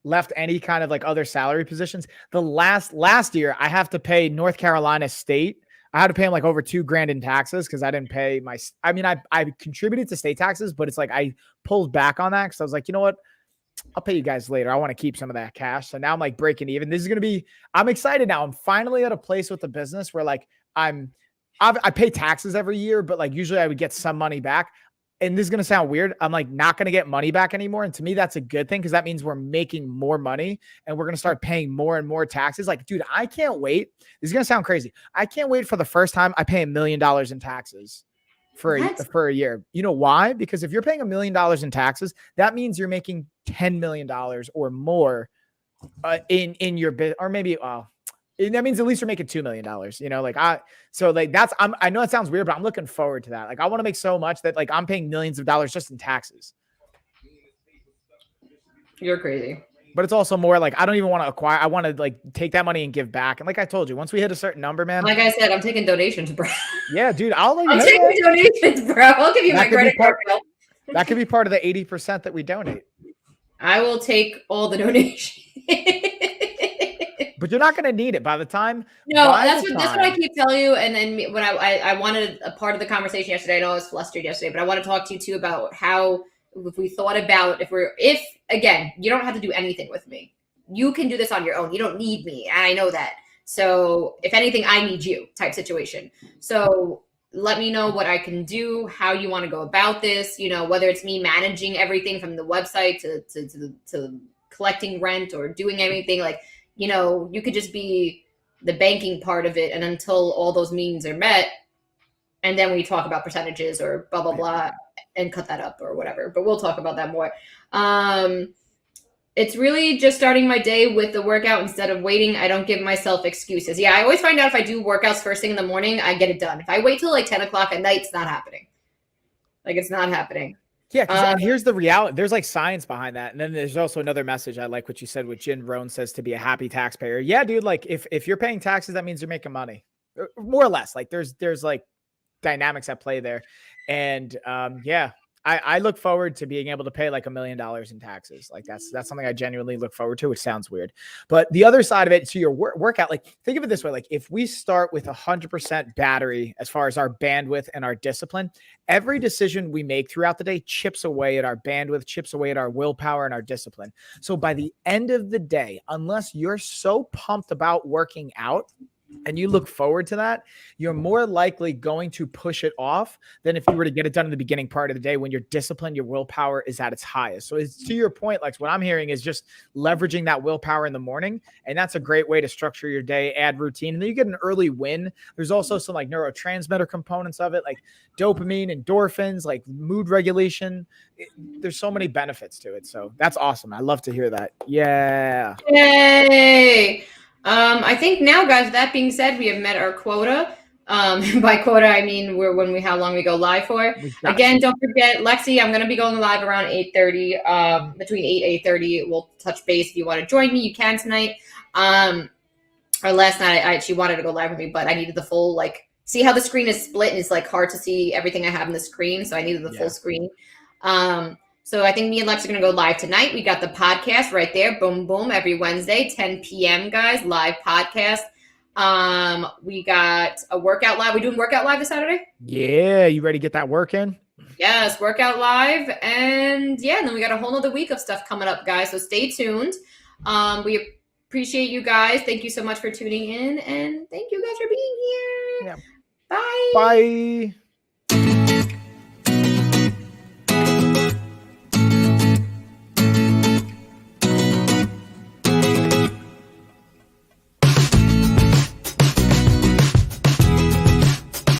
left any kind of like other salary positions, the last year I have to pay North Carolina State. I had to pay them like over $2,000 in taxes because I didn't pay I contributed to state taxes, but it's like I pulled back on that because I was like, you know what? I'll pay you guys later. I want to keep some of that cash. So now I'm like breaking even. This is going to be, I'm excited now. I'm finally at a place with the business where like I pay taxes every year, but like usually I would get some money back. And this is going to sound weird. I'm like not going to get money back anymore. And to me, that's a good thing because that means we're making more money and we're going to start paying more and more taxes. Like, dude, I can't wait. This is going to sound crazy. I can't wait for the first time I pay $1 million in taxes for a year. You know why? Because if you're paying $1 million in taxes, that means you're making $10 million or more in your business, or maybe, that means at least you're making $2 million, you know, I know it sounds weird, but I'm looking forward to that. Like, I want to make so much that like I'm paying millions of dollars just in taxes. You're crazy. But it's also more like, I don't even want to acquire. I want to like take that money and give back. And like I told you, once we hit a certain number, man. Like I said, I'm taking donations, bro. Yeah, dude. I'm taking donations, bro. I'll give you my credit card bill. That could be part of the 80% that we donate. I will take all the donations. But you're not going to need it by the time. No, that's what I keep telling you. And then when I wanted a part of the conversation yesterday, I know I was flustered yesterday, but I want to talk to you too about how, if we thought about if again, you don't have to do anything with me. You can do this on your own. You don't need me. And I know that. So if anything, I need you type situation. So let me know what I can do, how you want to go about this, you know, whether it's me managing everything from the website to collecting rent or doing anything, like, you could just be the banking part of it, and until all those means are met, and then we talk about percentages or blah blah blah and cut that up or whatever. But we'll talk about that more. It's really just starting my day with the workout instead of waiting. I don't give myself excuses. Yeah, I always find out if I do workouts first thing in the morning, I get it done. If I wait till like 10 o'clock at night, it's not happening. Like, it's not happening. Yeah, and here's the reality. There's like science behind that. And then there's also another message. I like what you said with Jin Rohn says to be a happy taxpayer. Yeah, dude, like if you're paying taxes, that means you're making money. More or less. Like there's like dynamics at play there. And yeah, I look forward to being able to pay like $1 million in taxes. Like that's something I genuinely look forward to, which sounds weird. But the other side of it, to your workout, like think of it this way, like if we start with 100% battery as far as our bandwidth and our discipline, every decision we make throughout the day chips away at our bandwidth, chips away at our willpower and our discipline. So by the end of the day, unless you're so pumped about working out, and you look forward to that, you're more likely going to push it off than if you were to get it done in the beginning part of the day when your discipline, your willpower is at its highest. So it's to your point, Lex, what I'm hearing is just leveraging that willpower in the morning. And that's a great way to structure your day, add routine. And then you get an early win. There's also some like neurotransmitter components of it, like dopamine, endorphins, like mood regulation. There's so many benefits to it. So that's awesome. I love to hear that. Yeah. Yay. I think now, guys, that being said, we have met our quota. By quota, I mean how long we go live for. Again, don't forget, Lexi, I'm going to be going live around 8:30, between 8 and 8:30. We'll touch base. If you want to join me, you can tonight. Or last night, she wanted to go live with me, but I needed the full, see how the screen is split and it's hard to see everything I have in the screen. So I needed the full screen. So I think me and Lex are going to go live tonight. We got the podcast right there. Boom, boom. Every Wednesday, 10 p.m., guys. Live podcast. We got a workout live. We doing workout live this Saturday? Yeah. You ready to get that work in? Yes. Workout live. And yeah, and then we got a whole nother week of stuff coming up, guys. So stay tuned. We appreciate you guys. Thank you so much for tuning in. And thank you guys for being here. Yeah. Bye. Bye.